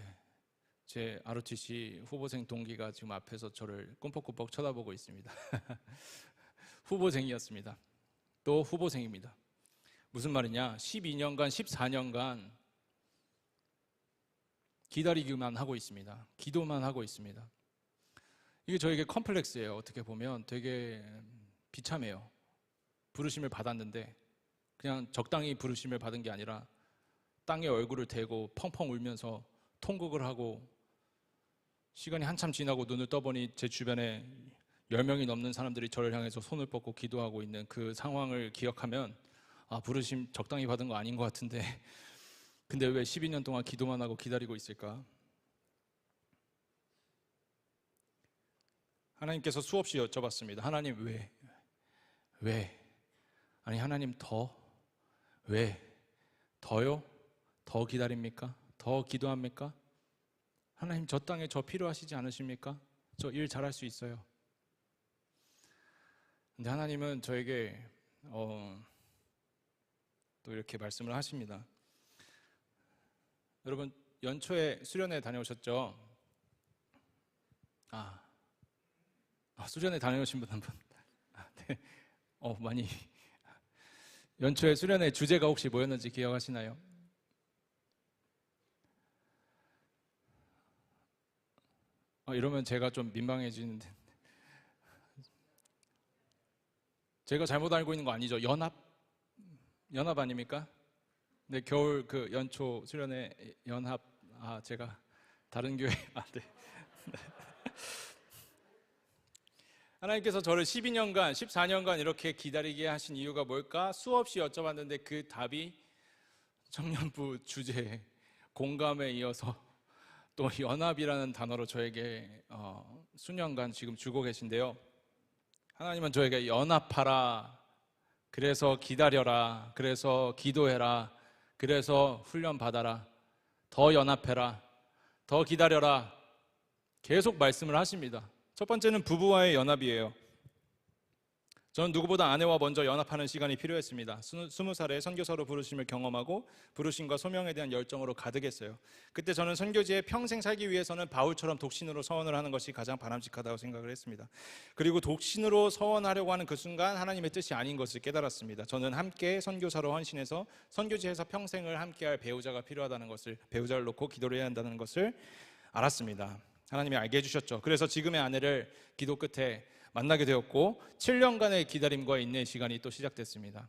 Speaker 2: 제 ROTC 후보생 동기가 지금 앞에서 저를 꿈뻑꿈뻑 쳐다보고 있습니다. 후보생이었습니다. 또 후보생입니다. 무슨 말이냐? 12년간 14년간 기다리기만 하고 있습니다. 기도만 하고 있습니다. 이게 저에게 컴플렉스예요. 어떻게 보면 되게 비참해요. 부르심을 받았는데 그냥 적당히 부르심을 받은 게 아니라 땅에 얼굴을 대고 펑펑 울면서 통곡을 하고 시간이 한참 지나고 눈을 떠보니 제 주변에 10명이 넘는 사람들이 저를 향해서 손을 뻗고 기도하고 있는 그 상황을 기억하면 부르심 적당히 받은 거 아닌 것 같은데 근데 왜 12년 동안 기도만 하고 기다리고 있을까? 하나님께서 수없이 여쭤봤습니다. 하나님 왜? 아니 하나님 왜? 더요? 더 기다립니까? 더 기도합니까? 하나님 저 땅에 저 필요하시지 않으십니까? 저 일 잘할 수 있어요. 근데 하나님은 저에게 또 이렇게 말씀을 하십니다. 여러분 연초에 수련회 다녀오셨죠? 수련회 다녀오신 분 한 분. 네. 많이. 연초에 수련회 주제가 혹시 뭐였는지 기억하시나요? 이러면 제가 좀 민망해지는데. 제가 잘못 알고 있는 거 아니죠? 연합 아닙니까? 네, 겨울 그 연초 수련회 연합. 제가 다른 교회. 네. 하나님께서 저를 12년간, 14년간 이렇게 기다리게 하신 이유가 뭘까? 수없이 여쭤봤는데 그 답이 청년부 주제에 공감에 이어서 또 연합이라는 단어로 저에게 수년간 지금 주고 계신데요. 하나님은 저에게 연합하라, 그래서 기다려라, 그래서 기도해라, 그래서 훈련 받아라, 더 연합해라, 더 기다려라, 계속 말씀을 하십니다. 첫 번째는 부부와의 연합이에요. 저는 누구보다 아내와 먼저 연합하는 시간이 필요했습니다. 20살에 선교사로 부르심을 경험하고 부르심과 소명에 대한 열정으로 가득했어요. 그때 저는 선교지에 평생 살기 위해서는 바울처럼 독신으로 서원을 하는 것이 가장 바람직하다고 생각을 했습니다. 그리고 독신으로 서원하려고 하는 그 순간 하나님의 뜻이 아닌 것을 깨달았습니다. 저는 함께 선교사로 헌신해서 선교지에서 평생을 함께할 배우자가 필요하다는 것을, 배우자를 놓고 기도를 해야 한다는 것을 알았습니다. 하나님이 알게 해주셨죠. 그래서 지금의 아내를 기도 끝에 만나게 되었고 7년간의 기다림과 인내의 시간이 또 시작됐습니다.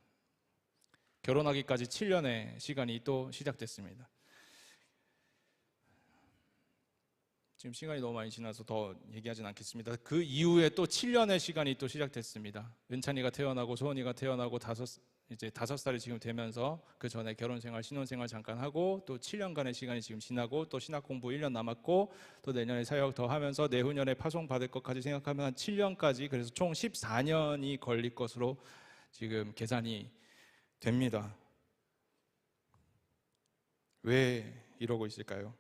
Speaker 2: 결혼하기까지 7년의 시간이 또 시작됐습니다. 지금 시간이 너무 많이 지나서 더 얘기하진 않겠습니다. 그 이후에 또 7년의 시간이 또 시작됐습니다. 은찬이가 태어나고 소원이가 태어나고 이제 5살이 지금 되면서 그 전에 결혼생활, 신혼생활 잠깐 하고 또 7년간의 시간이 지금 지나고 또 신학 공부 1년 남았고 또 내년에 사역 더 하면서 내후년에 파송 받을 것까지 생각하면 한 7년까지, 그래서 총 14년이 걸릴 것으로 지금 계산이 됩니다. 왜 이러고 있을까요?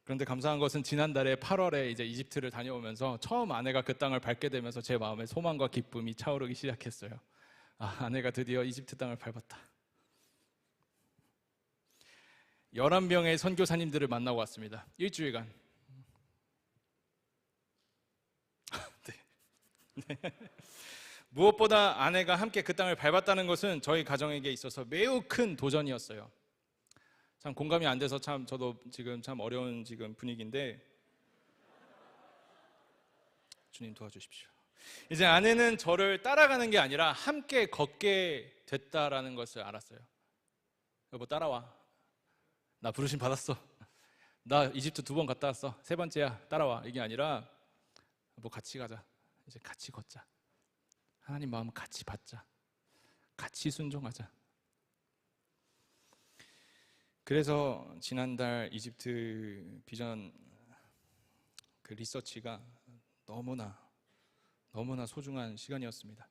Speaker 2: 그런데 감사한 것은 지난달에 8월에 이제 이집트를 다녀오면서 처음 아내가 그 땅을 밟게 되면서 제 마음에 소망과 기쁨이 차오르기 시작했어요. 아내가 드디어 이집트 땅을 밟았다. 11명의 선교사님들을 만나고 왔습니다. 일주일간. 네. 무엇보다 아내가 함께 그 땅을 밟았다는 것은 저희 가정에게 있어서 매우 큰 도전이었어요. 참 공감이 안 돼서 참 저도 지금 참 어려운 지금 분위기인데 주님 도와주십시오. 이제 아내는 저를 따라가는 게 아니라 함께 걷게 됐다라는 것을 알았어요. 여보 따라와. 나 부르심 받았어. 나 이집트 2번 갔다 왔어. 3번째야. 따라와. 이게 아니라 여보 같이 가자. 이제 같이 걷자. 하나님 마음 같이 받자. 같이 순종하자. 그래서 지난달 이집트 비전 그 리서치가 너무나 소중한 시간이었습니다.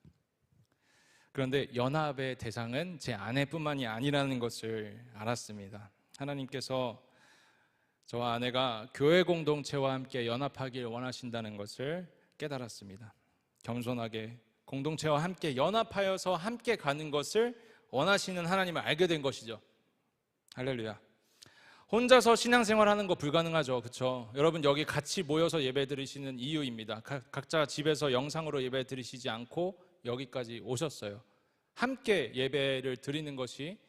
Speaker 2: 그런데 연합의 대상은 제 아내뿐만이 아니라는 것을 알았습니다. 하나님께서 저와 아내가 교회 공동체와 함께 연합하길 원하신다는 것을 깨달았습니다. 겸손하게 공동체와 함께 연합하여서 함께 가는 것을 원하시는 하나님을 알게 된 것이죠. 할렐루야. 혼자서 신앙생활하는 거 불가능하죠. 그렇죠? 여러분 여기 같이 모여서 예배 드리시는 이유입니다. 각자 집에서 영상으로 예배 드리시지 않고 여기까지 오셨어요. 함께 예배를 드리는 것이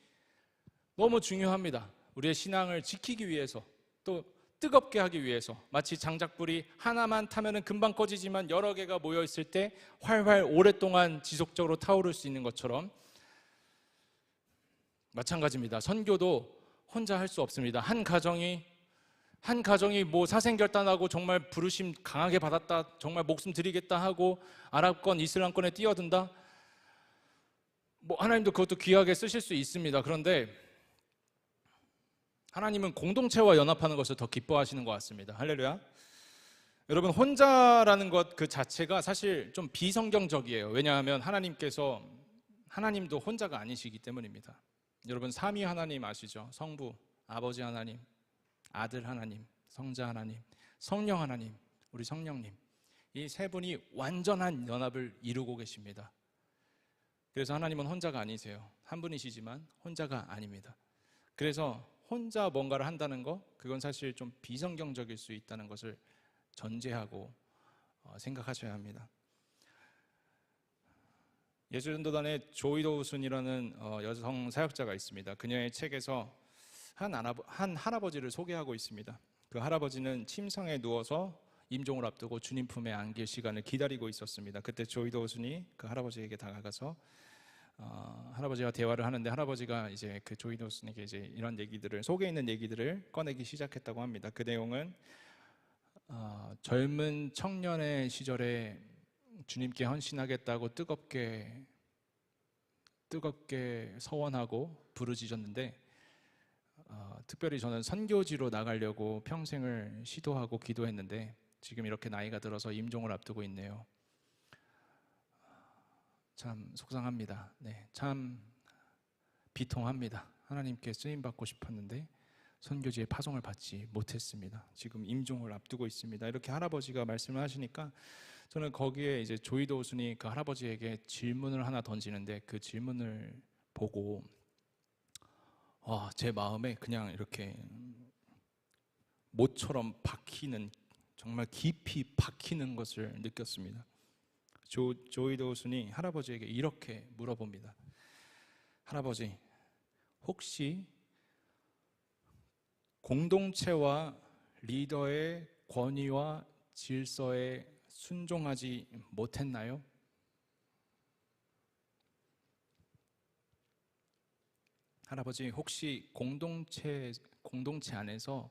Speaker 2: 너무 중요합니다. 우리의 신앙을 지키기 위해서, 또 뜨겁게 하기 위해서. 마치 장작불이 하나만 타면은 금방 꺼지지만 여러 개가 모여 있을 때 활활 오랫동안 지속적으로 타오를 수 있는 것처럼 마찬가지입니다. 선교도 혼자 할 수 없습니다. 한 가정이 뭐 사생결단하고 정말 부르심 강하게 받았다, 정말 목숨 드리겠다 하고 아랍권, 이슬람권에 뛰어든다. 뭐 하나님도 그것도 귀하게 쓰실 수 있습니다. 그런데 하나님은 공동체와 연합하는 것을 더 기뻐하시는 것 같습니다. 할렐루야. 여러분 혼자라는 것 그 자체가 사실 좀 비성경적이에요. 왜냐하면 하나님도 혼자가 아니시기 때문입니다. 여러분 삼위 하나님 아시죠? 성부, 아버지 하나님, 아들 하나님, 성자 하나님, 성령 하나님, 우리 성령님, 이 세 분이 완전한 연합을 이루고 계십니다. 그래서 하나님은 혼자가 아니세요. 한 분이시지만 혼자가 아닙니다. 그래서 혼자 뭔가를 한다는 거, 그건 사실 좀 비성경적일 수 있다는 것을 전제하고 생각하셔야 합니다. 예술전도단에 조이도우순이라는 여성 사역자가 있습니다. 그녀의 책에서 한 할아버지를 소개하고 있습니다. 그 할아버지는 침상에 누워서 임종을 앞두고 주님 품에 안길 시간을 기다리고 있었습니다. 그때 조이도우순이 그 할아버지에게 다가가서 할아버지와 대화를 하는데, 할아버지가 이제 그 조이도우순에게 이제 이런 얘기들을, 속에 있는 얘기들을 꺼내기 시작했다고 합니다. 그 내용은 젊은 청년의 시절에 주님께 헌신하겠다고 뜨겁게 서원하고 부르짖었는데, 특별히 저는 선교지로 나가려고 평생을 시도하고 기도했는데 지금 이렇게 나이가 들어서 임종을 앞두고 있네요. 참 속상합니다. 네, 참 비통합니다. 하나님께 쓰임받고 싶었는데 선교지에 파송을 받지 못했습니다. 지금 임종을 앞두고 있습니다. 이렇게 할아버지가 말씀을 하시니까 저는 거기에 이제 조이도우순이 그 할아버지에게 질문을 하나 던지는데, 그 질문을 보고 제 마음에 그냥 이렇게 못처럼 박히는, 정말 깊이 박히는 것을 느꼈습니다. 조이도우순이 할아버지에게 이렇게 물어봅니다. 할아버지, 혹시 공동체와 리더의 권위와 질서에 순종하지 못했나요? 할아버지, 혹시 공동체 안에서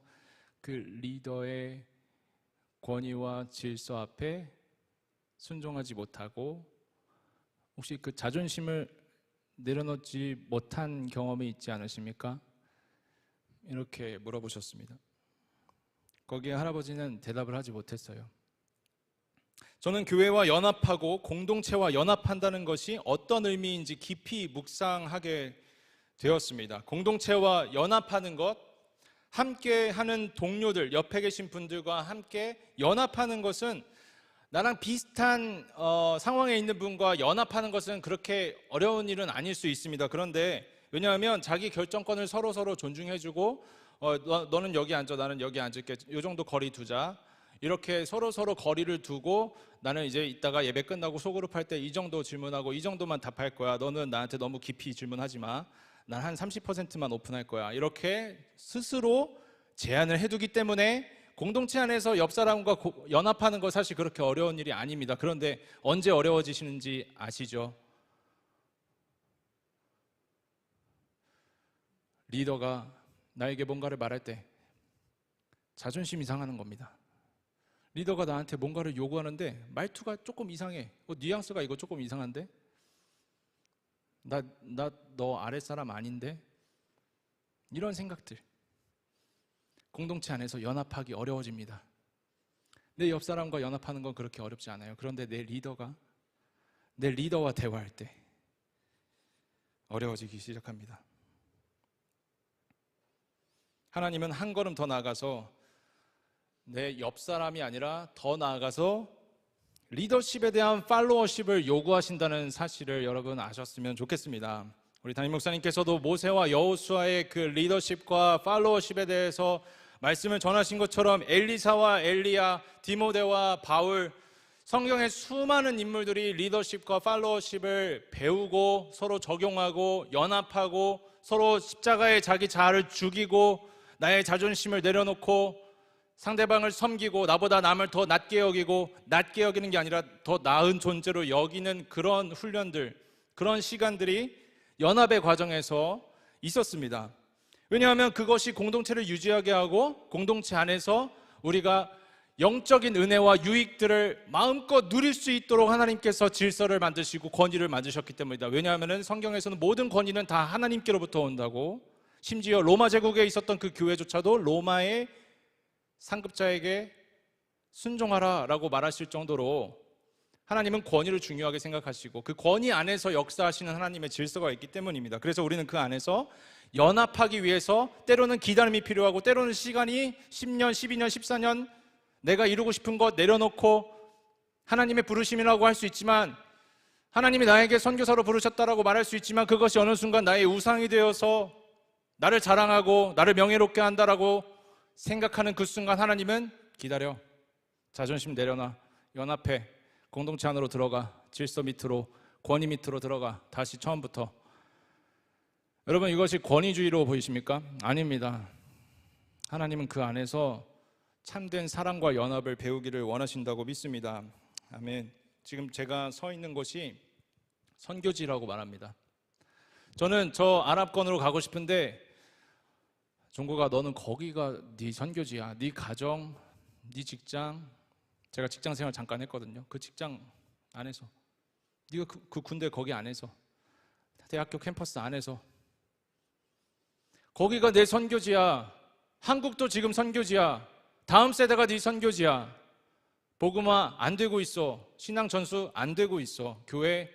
Speaker 2: 그 리더의 권위와 질서 앞에 순종하지 못하고 혹시 그 자존심을 내려놓지 못한 경험이 있지 않으십니까? 이렇게 물어보셨습니다. 거기에 할아버지는 대답을 하지 못했어요. 저는 교회와 연합하고 공동체와 연합한다는 것이 어떤 의미인지 깊이 묵상하게 되었습니다. 공동체와 연합하는 것, 함께 하는 동료들, 옆에 계신 분들과 함께 연합하는 것은, 나랑 비슷한 상황에 있는 분과 연합하는 것은 그렇게 어려운 일은 아닐 수 있습니다. 그런데 왜냐하면 자기 결정권을 서로 존중해주고 너는 여기 앉아, 나는 여기 앉을게, 이 정도 거리 두자, 이렇게 서로 거리를 두고, 나는 이제 이따가 예배 끝나고 소그룹 할 때 이 정도 질문하고 이 정도만 답할 거야, 너는 나한테 너무 깊이 질문하지 마, 난 한 30%만 오픈할 거야, 이렇게 스스로 제한을 해두기 때문에 공동체 안에서 옆 사람과 연합하는 거 사실 그렇게 어려운 일이 아닙니다. 그런데 언제 어려워지시는지 아시죠? 리더가 나에게 뭔가를 말할 때 자존심이 상하는 겁니다. 리더가 나한테 뭔가를 요구하는데 말투가 조금 이상해, 뉘앙스가 이거 조금 이상한데, 나 너 아랫사람 아닌데, 이런 생각들. 공동체 안에서 연합하기 어려워집니다. 내 옆 사람과 연합하는 건 그렇게 어렵지 않아요. 그런데 내 리더와 대화할 때 어려워지기 시작합니다. 하나님은 한 걸음 더 나아가서 내 옆 사람이 아니라 더 나아가서 리더십에 대한 팔로워십을 요구하신다는 사실을 여러분 아셨으면 좋겠습니다. 우리 담임 목사님께서도 모세와 여호수아의 그 리더십과 팔로워십에 대해서 말씀을 전하신 것처럼 엘리사와 엘리야, 디모데와 바울, 성경의 수많은 인물들이 리더십과 팔로워십을 배우고 서로 적용하고 연합하고 서로 십자가에 자기 자아를 죽이고 나의 자존심을 내려놓고 상대방을 섬기고 나보다 남을 더 낮게 여기고, 낮게 여기는 게 아니라 더 나은 존재로 여기는 그런 훈련들, 그런 시간들이 연합의 과정에서 있었습니다. 왜냐하면 그것이 공동체를 유지하게 하고 공동체 안에서 우리가 영적인 은혜와 유익들을 마음껏 누릴 수 있도록 하나님께서 질서를 만드시고 권위를 만드셨기 때문이다. 왜냐하면 성경에서는 모든 권위는 다 하나님께로부터 온다고, 심지어 로마 제국에 있었던 그 교회조차도 로마의 상급자에게 순종하라 라고 말하실 정도로 하나님은 권위를 중요하게 생각하시고 그 권위 안에서 역사하시는 하나님의 질서가 있기 때문입니다. 그래서 우리는 그 안에서 연합하기 위해서 때로는 기다림이 필요하고 때로는 시간이 10년, 12년, 14년 내가 이루고 싶은 것 내려놓고 하나님의 부르심이라고 할 수 있지만, 하나님이 나에게 선교사로 부르셨다라고 말할 수 있지만, 그것이 어느 순간 나의 우상이 되어서 나를 자랑하고 나를 명예롭게 한다라고 생각하는 그 순간 하나님은 기다려, 자존심 내려놔, 연합해, 공동체 안으로 들어가, 질서 밑으로, 권위 밑으로 들어가, 다시 처음부터. 여러분, 이것이 권위주의로 보이십니까? 아닙니다. 하나님은 그 안에서 참된 사랑과 연합을 배우기를 원하신다고 믿습니다. 아멘. 지금 제가 서 있는 곳이 선교지라고 말합니다. 저는 저 아랍권으로 가고 싶은데, 종국아, 너는 거기가 네 선교지야. 네 가정, 네 직장, 제가 직장 생활 잠깐 했거든요. 그 직장 안에서, 네가 그 군대 거기 안에서, 대학교 캠퍼스 안에서, 거기가 내 선교지야. 한국도 지금 선교지야. 다음 세대가 네 선교지야. 복음화 안 되고 있어. 신앙 전수 안 되고 있어. 교회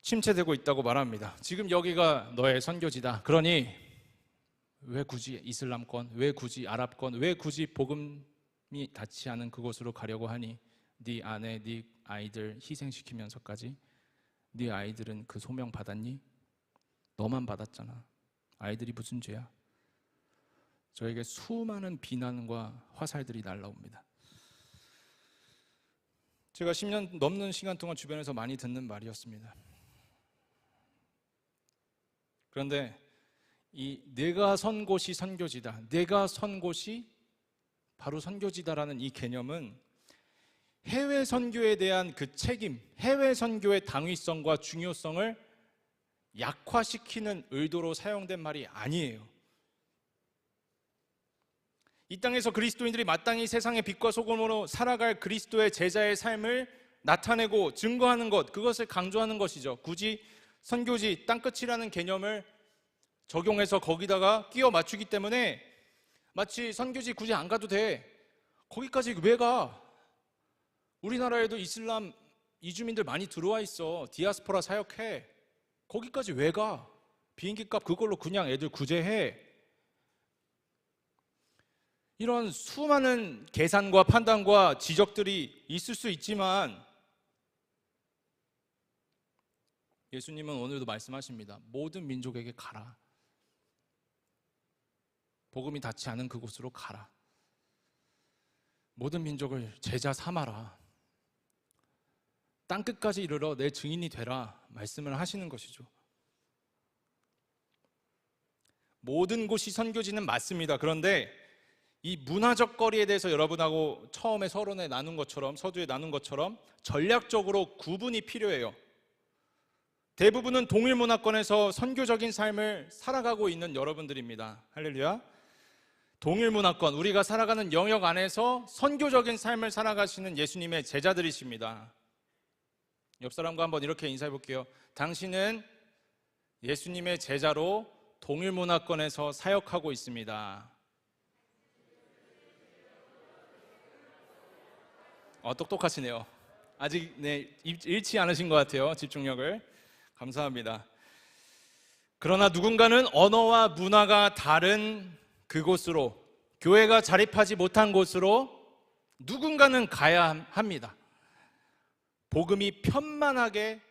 Speaker 2: 침체되고 있다고 말합니다. 지금 여기가 너의 선교지다. 그러니 왜 굳이 이슬람권, 왜 굳이 아랍권, 왜 굳이 복음이 닿지 않은 그곳으로 가려고 하니? 네 아내, 네 아이들 희생시키면서까지 네 아이들은 그 소명 받았니? 너만 받았잖아. 아이들이 무슨 죄야? 저에게 수많은 비난과 화살들이 날라옵니다. 제가 10년 넘는 시간 동안 주변에서 많이 듣는 말이었습니다. 그런데 이 내가 선 곳이 선교지다, 내가 선 곳이 바로 선교지다라는 이 개념은 해외 선교에 대한 그 책임, 해외 선교의 당위성과 중요성을 약화시키는 의도로 사용된 말이 아니에요. 이 땅에서 그리스도인들이 마땅히 세상의 빛과 소금으로 살아갈 그리스도의 제자의 삶을 나타내고 증거하는 것, 그것을 강조하는 것이죠. 굳이 선교지, 땅끝이라는 개념을 적용해서 거기다가 끼워 맞추기 때문에 마치 선교지 굳이 안 가도 돼, 거기까지 왜 가? 우리나라에도 이슬람 이주민들 많이 들어와 있어. 디아스포라 사역해. 거기까지 왜 가? 비행기 값 그걸로 그냥 애들 구제해. 이런 수많은 계산과 판단과 지적들이 있을 수 있지만, 예수님은 오늘도 말씀하십니다. 모든 민족에게 가라. 복음이 닿지 않은 그곳으로 가라. 모든 민족을 제자 삼아라. 땅끝까지 이르러 내 증인이 되라 말씀을 하시는 것이죠. 모든 곳이 선교지는 맞습니다. 그런데 이 문화적 거리에 대해서 여러분하고 처음에 서론에 나눈 것처럼, 서두에 나눈 것처럼 전략적으로 구분이 필요해요. 대부분은 동일 문화권에서 선교적인 삶을 살아가고 있는 여러분들입니다. 할렐루야. 동일 문화권, 우리가 살아가는 영역 안에서 선교적인 삶을 살아가시는 예수님의 제자들이십니다. 옆 사람과 한번 이렇게 인사해 볼게요. 당신은 예수님의 제자로 동일 문화권에서 사역하고 있습니다. 똑똑하시네요. 아직 잃지 않으신 것 같아요. 집중력을. 감사합니다. 그러나 누군가는 언어와 문화가 다른 그곳으로, 교회가 자립하지 못한 곳으로 누군가는 가야 합니다. 복음이 편만하게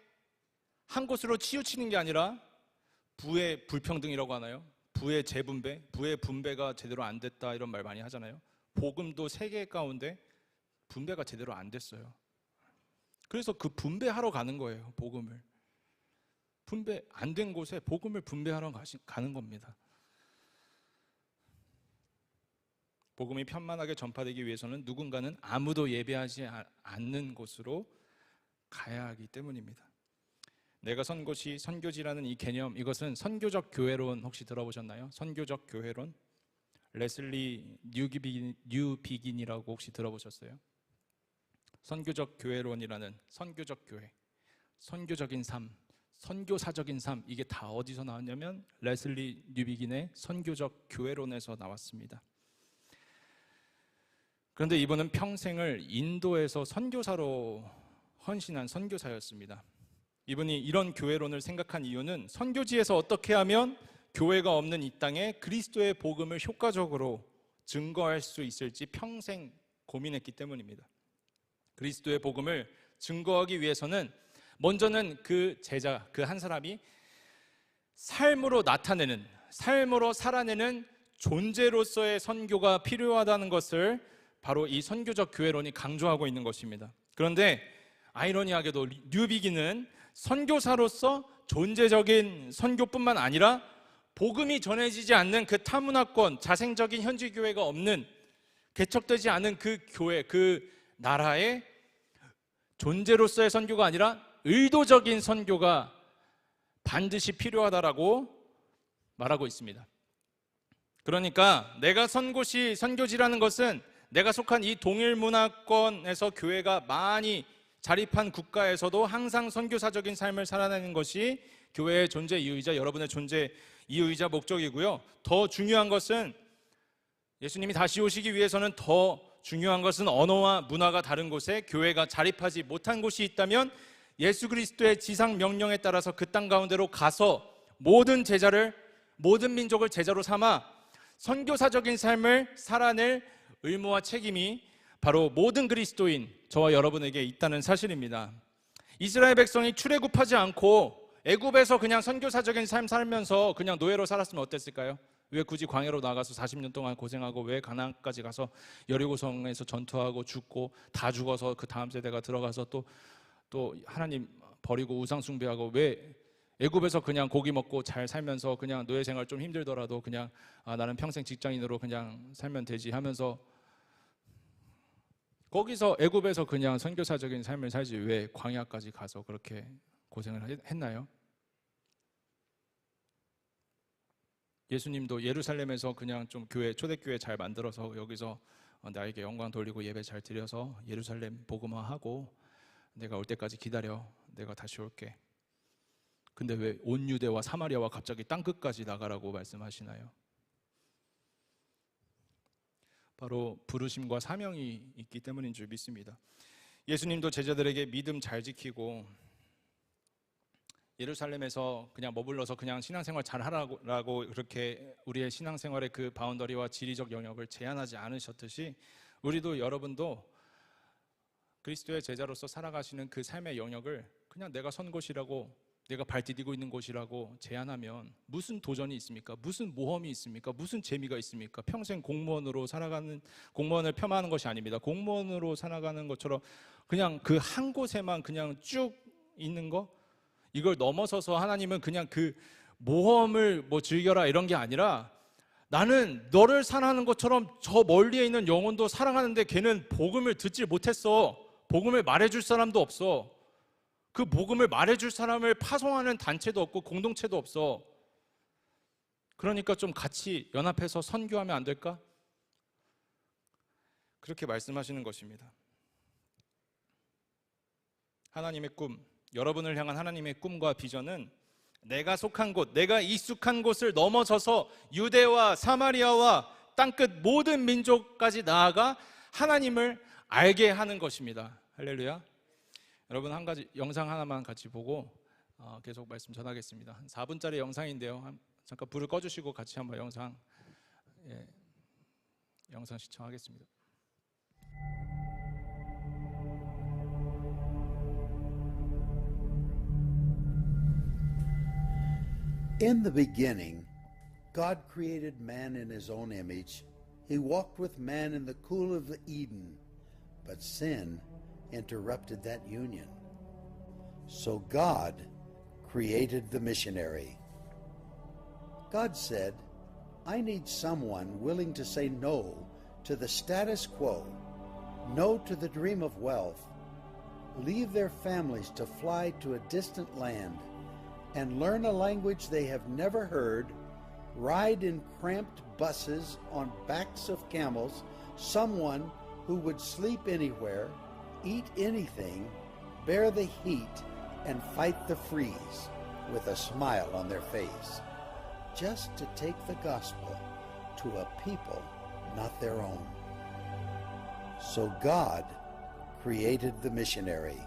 Speaker 2: 한 곳으로 치우치는 게 아니라 부의 불평등이라고 하나요? 부의 재분배, 부의 분배가 제대로 안 됐다, 이런 말 많이 하잖아요. 복음도 세계 가운데 분배가 제대로 안 됐어요. 그래서 그 분배하러 가는 거예요. 복음을 분배 안 된 곳에 복음을 분배하러 가는 겁니다. 복음이 편만하게 전파되기 위해서는 누군가는 아무도 예배하지 않는 곳으로 가야 하기 때문입니다. 내가 선 곳이 선교지라는 이 개념, 이것은 선교적 교회론 혹시 들어보셨나요? 선교적 교회론? 레슬리 뉴비긴이라고 혹시 들어보셨어요? 선교적 교회론이라는, 선교적 교회, 선교적인 삶, 선교사적인 삶, 이게 다 어디서 나왔냐면 레슬리 뉴비긴의 선교적 교회론에서 나왔습니다. 그런데 이분은 평생을 인도에서 선교사로 헌신한 선교사였습니다. 이분이 이런 교회론을 생각한 이유는 선교지에서 어떻게 하면 교회가 없는 이 땅에 그리스도의 복음을 효과적으로 증거할 수 있을지 평생 고민했기 때문입니다. 그리스도의 복음을 증거하기 위해서는 먼저는 그 제자, 그 한 사람이 삶으로 나타내는, 삶으로 살아내는 존재로서의 선교가 필요하다는 것을 바로 이 선교적 교회론이 강조하고 있는 것입니다. 그런데 아이러니하게도 뉴비기는 선교사로서 존재적인 선교뿐만 아니라 복음이 전해지지 않는 그 타문화권, 자생적인 현지 교회가 없는, 개척되지 않은 그 교회, 그 나라의 존재로서의 선교가 아니라 의도적인 선교가 반드시 필요하다라고 말하고 있습니다. 그러니까 내가 선 곳이 선교지라는 것은 내가 속한 이 동일 문화권에서 교회가 많이 자립한 국가에서도 항상 선교사적인 삶을 살아내는 것이 교회의 존재 이유이자 여러분의 존재 이유이자 목적이고요. 더 중요한 것은 예수님이 다시 오시기 위해서는 더 중요한 것은 언어와 문화가 다른 곳에 교회가 자립하지 못한 곳이 있다면 예수 그리스도의 지상 명령에 따라서 그 땅 가운데로 가서 모든 제자를, 모든 민족을 제자로 삼아 선교사적인 삶을 살아낼 의무와 책임이 바로 모든 그리스도인 저와 여러분에게 있다는 사실입니다. 이스라엘 백성이 출애굽하지 않고 애굽에서 그냥 선교사적인 삶 살면서 그냥 노예로 살았으면 어땠을까요? 왜 굳이 광야로 나가서 40년 동안 고생하고 왜 가나안까지 가서 여리고성에서 전투하고 죽고 다 죽어서 그 다음 세대가 들어가서 또 하나님 버리고 우상 숭배하고 왜 애굽에서 그냥 고기 먹고 잘 살면서 그냥 노예 생활 좀 힘들더라도 그냥 나는 평생 직장인으로 그냥 살면 되지 하면서 거기서 애굽에서 그냥 선교사적인 삶을 살지 왜 광야까지 가서 그렇게 고생을 했나요? 예수님도 예루살렘에서 그냥 좀 교회, 초대교회 잘 만들어서 여기서 나에게 영광 돌리고 예배 잘 드려서 예루살렘 복음화하고 내가 올 때까지 기다려, 내가 다시 올게. 근데 왜 온 유대와 사마리아와 갑자기 땅끝까지 나가라고 말씀하시나요? 바로 부르심과 사명이 있기 때문인 줄 믿습니다. 예수님도 제자들에게 믿음 잘 지키고 예루살렘에서 그냥 머물러서 그냥 신앙생활 잘 하라고 그렇게 우리의 신앙생활의 그 바운더리와 지리적 영역을 제한하지 않으셨듯이 우리도 여러분도 그리스도의 제자로서 살아가시는 그 삶의 영역을 그냥 내가 선 곳이라고, 내가 발 디디고 있는 곳이라고 제한하면 무슨 도전이 있습니까? 무슨 모험이 있습니까? 무슨 재미가 있습니까? 평생 공무원으로 살아가는, 공무원을 폄하하는 것이 아닙니다. 공무원으로 살아가는 것처럼 그냥 그 한 곳에만 그냥 쭉 있는 거, 이걸 넘어서서 하나님은 그냥 그 모험을 뭐 즐겨라 이런 게 아니라 나는 너를 사랑하는 것처럼 저 멀리에 있는 영혼도 사랑하는데 걔는 복음을 듣질 못했어. 복음을 말해줄 사람도 없어. 그 복음을 말해줄 사람을 파송하는 단체도 없고 공동체도 없어. 그러니까 좀 같이 연합해서 선교하면 안 될까? 그렇게 말씀하시는 것입니다. 하나님의 꿈, 여러분을 향한 하나님의 꿈과 비전은 내가 속한 곳, 내가 익숙한 곳을 넘어서서 유대와 사마리아와 땅끝 모든 민족까지 나아가 하나님을 알게 하는 것입니다. 할렐루야. 여러분 한 가지 영상 하나만 같이 보고 계속 말씀 전하겠습니다. 한 4분짜리 영상인데요. 잠깐 불을 꺼주시고 같이 한번 영상 시청하겠습니다.
Speaker 4: In the beginning, God created man in his own image. He walked with man in the cool of Eden, but sin interrupted that union. So God created the missionary. God said, I need someone willing to say no to the status quo, no to the dream of wealth, leave their families to fly to a distant land, and learn a language they have never heard, ride in cramped buses on backs of camels, someone who would sleep anywhere, eat anything, bear the heat, and fight the freeze with a smile on their face, just to take the gospel to a people not their own. So God created the missionary.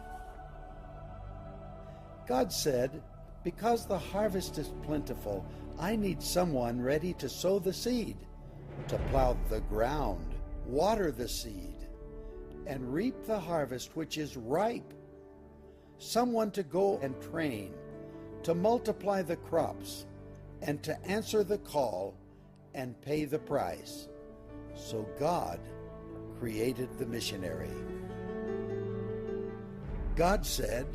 Speaker 4: God said, because the harvest is plentiful, I need someone ready to sow the seed, to plow the ground, water the seed, and reap the harvest which is ripe. Someone to go and train, to multiply the crops, and to answer the call and pay the price. So God created the missionary. God said,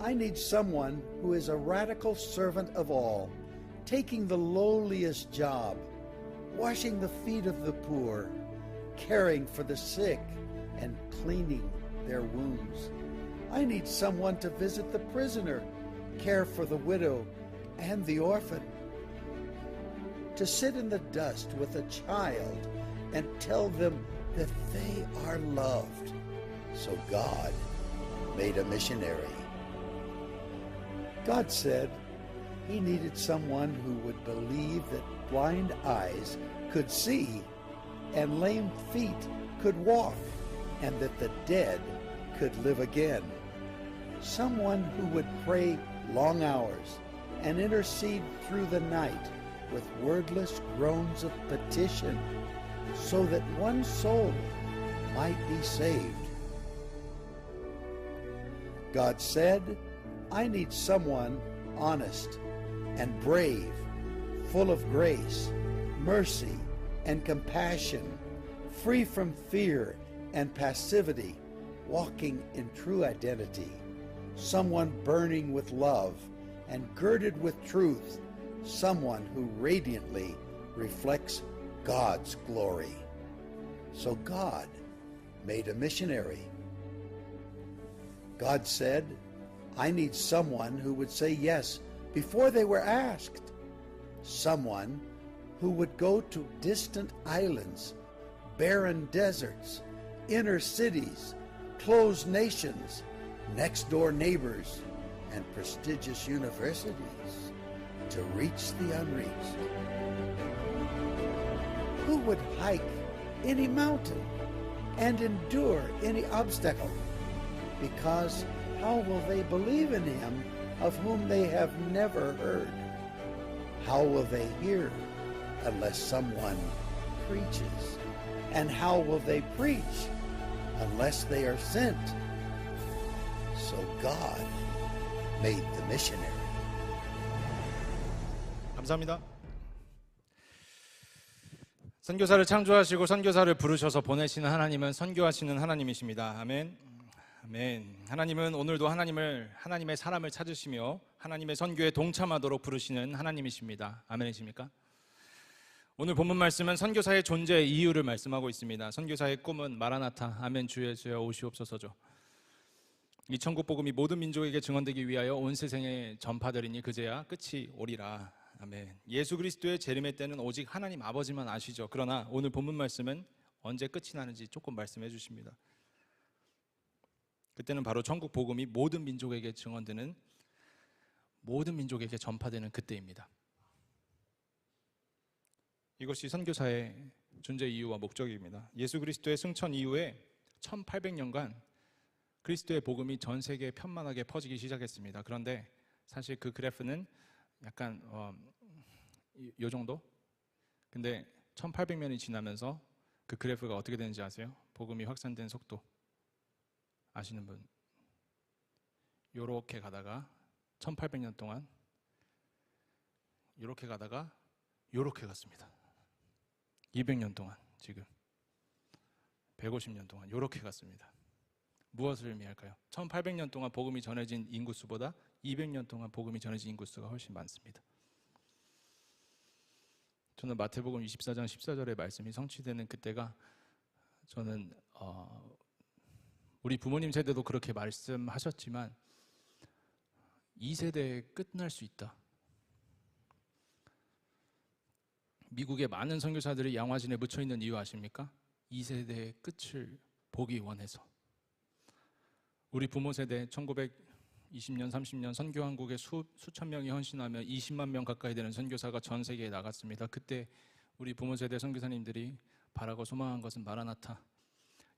Speaker 4: I need someone who is a radical servant of all, taking the lowliest job, washing the feet of the poor, caring for the sick, and cleaning their wounds. I need someone to visit the prisoner, care for the widow and the orphan, to sit in the dust with a child and tell them that they are loved. So God made a missionary. God said he needed someone who would believe that blind eyes could see and lame feet could walk and that the dead could live again. Someone who would pray long hours and intercede through the night with wordless groans of petition so that one soul might be saved. God said, I need someone honest and brave, full of grace, mercy, and compassion, free from fear and passivity, walking in true identity, someone burning with love and girded with truth, someone who radiantly reflects God's glory. So God made a missionary. God said, I need someone who would say yes before they were asked, someone who would go to distant islands, barren deserts, inner cities, closed nations, next-door neighbors, and prestigious universities to reach the unreached. Who would hike any mountain and endure any obstacle? Because how will they believe in him of whom they have never heard? How will they hear unless someone preaches? And how will they preach unless they are sent? So God made the missionary.
Speaker 2: 감사합니다. 선교사를 창조하시고 선교사를 부르셔서 보내시는 하나님은 선교하시는 하나님이십니다. 아멘. 아멘. 하나님은 오늘도 하나님의 사람을 찾으시며 하나님의 선교에 동참하도록 부르시는 하나님이십니다. 아멘이십니까? 오늘 본문 말씀은 선교사의 존재 이유를 말씀하고 있습니다. 선교사의 꿈은 마라나타, 아멘 주 예수여 오시옵소서죠. 이 천국 복음이 모든 민족에게 증언되기 위하여 온 세상에 전파되리니 그제야 끝이 오리라. 아멘. 예수 그리스도의 재림의 때는 오직 하나님 아버지만 아시죠. 그러나 오늘 본문 말씀은 언제 끝이 나는지 조금 말씀해 주십니다. 그때는 바로 천국 복음이 모든 민족에게 증언되는, 모든 민족에게 전파되는 그때입니다. 이것이 선교사의 존재 이유와 목적입니다. 예수 그리스도의 승천 이후에 1800년간 그리스도의 복음이 전 세계에 편만하게 퍼지기 시작했습니다. 그런데 사실 그 그래프는 약간 요 정도? 근데 1800년이 지나면서 그 그래프가 어떻게 되는지 아세요? 복음이 확산된 속도 아시는 분? 요렇게 가다가 1800년 동안 요렇게 가다가 요렇게 갔습니다. 200년 동안, 지금 150년 동안 요렇게 갔습니다. 무엇을 의미할까요? 1800년 동안 복음이 전해진 인구수보다 200년 동안 복음이 전해진 인구수가 훨씬 많습니다. 저는 마태복음 24장 14절의 말씀이 성취되는 그때가, 저는 우리 부모님 세대도 그렇게 말씀하셨지만 이 세대에 끝날 수 있다. 미국의 많은 선교사들이 양화진에 묻혀있는 이유 아십니까? 이 세대의 끝을 보기 원해서. 우리 부모 세대 1920년, 30년 선교한국에 수천 명이 헌신하며 20만 명 가까이 되는 선교사가 전 세계에 나갔습니다. 그때 우리 부모 세대 선교사님들이 바라고 소망한 것은 마라나타,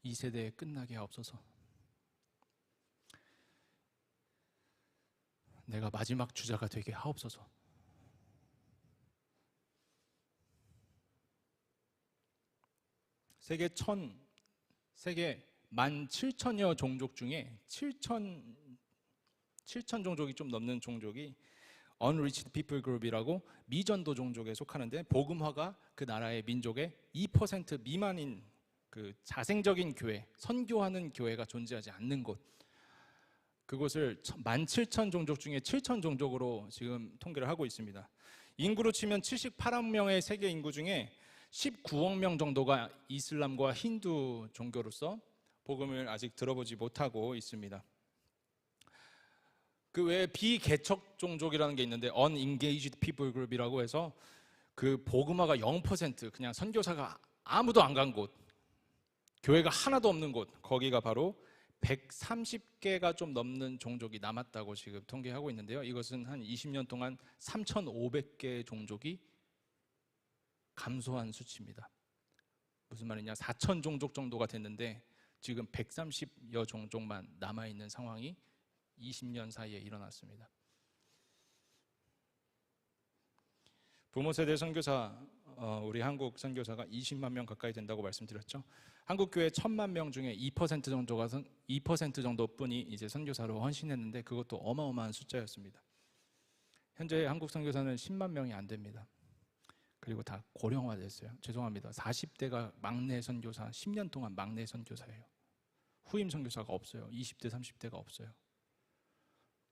Speaker 2: 이 세대에 끝나게 하옵소서. 내가 마지막 주자가 되게 하옵소서. 세계 17,000여 종족 중에 7천 종족이 좀 넘는 종족이 Unreached People Group이라고 미전도 종족에 속하는데, 복음화가 그 나라의 민족의 2% 미만인 그 자생적인 교회, 선교하는 교회가 존재하지 않는 곳, 그곳을 17,000 종족 중에 7,000 종족으로 지금 통계를 하고 있습니다. 인구로 치면 78억 명의 세계 인구 중에 19억 명 정도가 이슬람과 힌두 종교로서 복음을 아직 들어보지 못하고 있습니다. 그 외에 비개척 종족이라는 게 있는데 Unengaged People Group이라고 해서 그 복음화가 0%, 그냥 선교사가 아무도 안 간 곳, 교회가 하나도 없는 곳, 거기가 바로 130개가 좀 넘는 종족이 남았다고 지금 통계하고 있는데요. 이것은 한 20년 동안 3,500개 종족이 감소한 수치입니다. 무슨 말이냐, 4,000 종족 정도가 됐는데 지금 130여 종족만 남아있는 상황이 20년 사이에 일어났습니다. 부모 세대 선교사, 우리 한국 선교사가 20만 명 가까이 된다고 말씀드렸죠. 한국 교회 1,000만 명 중에 2% 정도뿐이 이제 선교사로 헌신했는데, 그것도 어마어마한 숫자였습니다. 현재 한국 선교사는 10만 명이 안 됩니다. 그리고 다 고령화됐어요. 죄송합니다. 40대가 막내 선교사, 10년 동안 막내 선교사예요. 후임 선교사가 없어요. 20대, 30대가 없어요.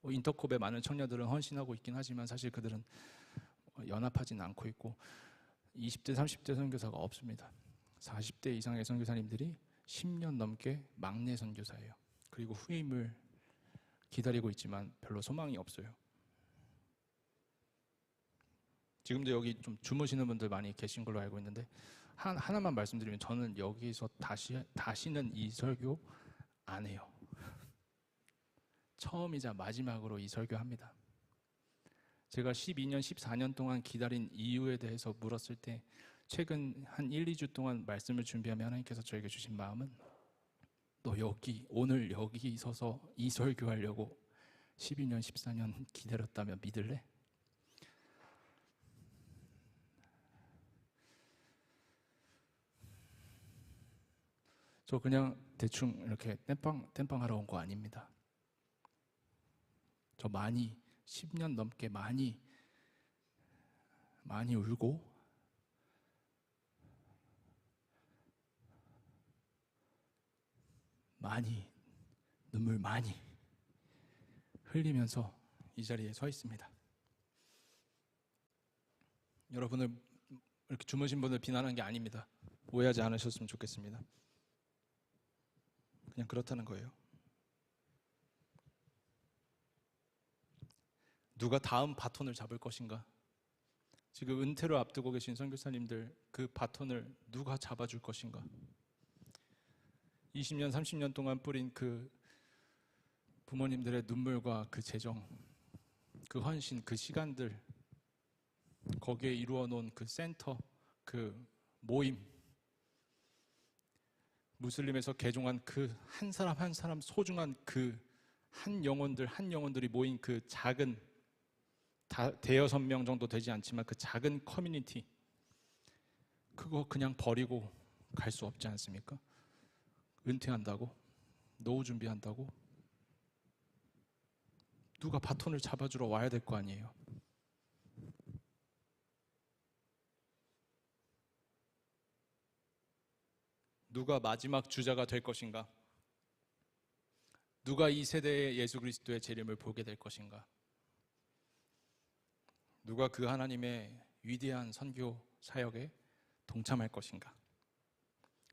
Speaker 2: 인터콥의 많은 청년들은 헌신하고 있긴 하지만 사실 그들은 연합하지는 않고 있고 20대, 30대 선교사가 없습니다. 40대 이상의 선교사님들이 10년 넘게 막내 선교사예요. 그리고 후임을 기다리고 있지만 별로 소망이 없어요. 지금도 여기 좀 주무시는 분들 많이 계신 걸로 알고 있는데, 하나만 말씀드리면 저는 여기서 다시는 이 설교 안 해요. 처음이자 마지막으로 이 설교합니다. 제가 12년, 14년 동안 기다린 이유에 대해서 물었을 때 최근 한 1, 2주 동안 말씀을 준비하며 하나님께서 저에게 주신 마음은, 너 오늘 여기 서서 이 설교하려고 12년, 14년 기다렸다면 믿을래? 저 그냥 대충 이렇게 땜빵 하러 온 거 아닙니다. 저 10년 넘게 많이 울고 눈물 많이 흘리면서 이 자리에 서 있습니다. 여러분을 이렇게 주무신 분을 비난하는 게 아닙니다. 오해하지 않으셨으면 좋겠습니다. 그냥 그렇다는 거예요. 누가 다음 바톤을 잡을 것인가? 지금 은퇴를 앞두고 계신 선교사님들, 그 바톤을 누가 잡아줄 것인가? 20년, 30년 동안 뿌린 그 부모님들의 눈물과 그 재정, 그 헌신, 그 시간들, 거기에 이루어 놓은 그 센터, 그 모임, 무슬림에서 개종한 그 한 사람 한 사람 소중한 그 한 영혼들이 모인 그 작은, 대여섯 명 정도 되지 않지만 그 작은 커뮤니티, 그거 그냥 버리고 갈 수 없지 않습니까? 은퇴한다고? 노후 준비한다고? 누가 바톤을 잡아주러 와야 될 거 아니에요. 누가 마지막 주자가 될 것인가? 누가 이 세대의 예수 그리스도의 재림을 보게 될 것인가? 누가 그 하나님의 위대한 선교 사역에 동참할 것인가?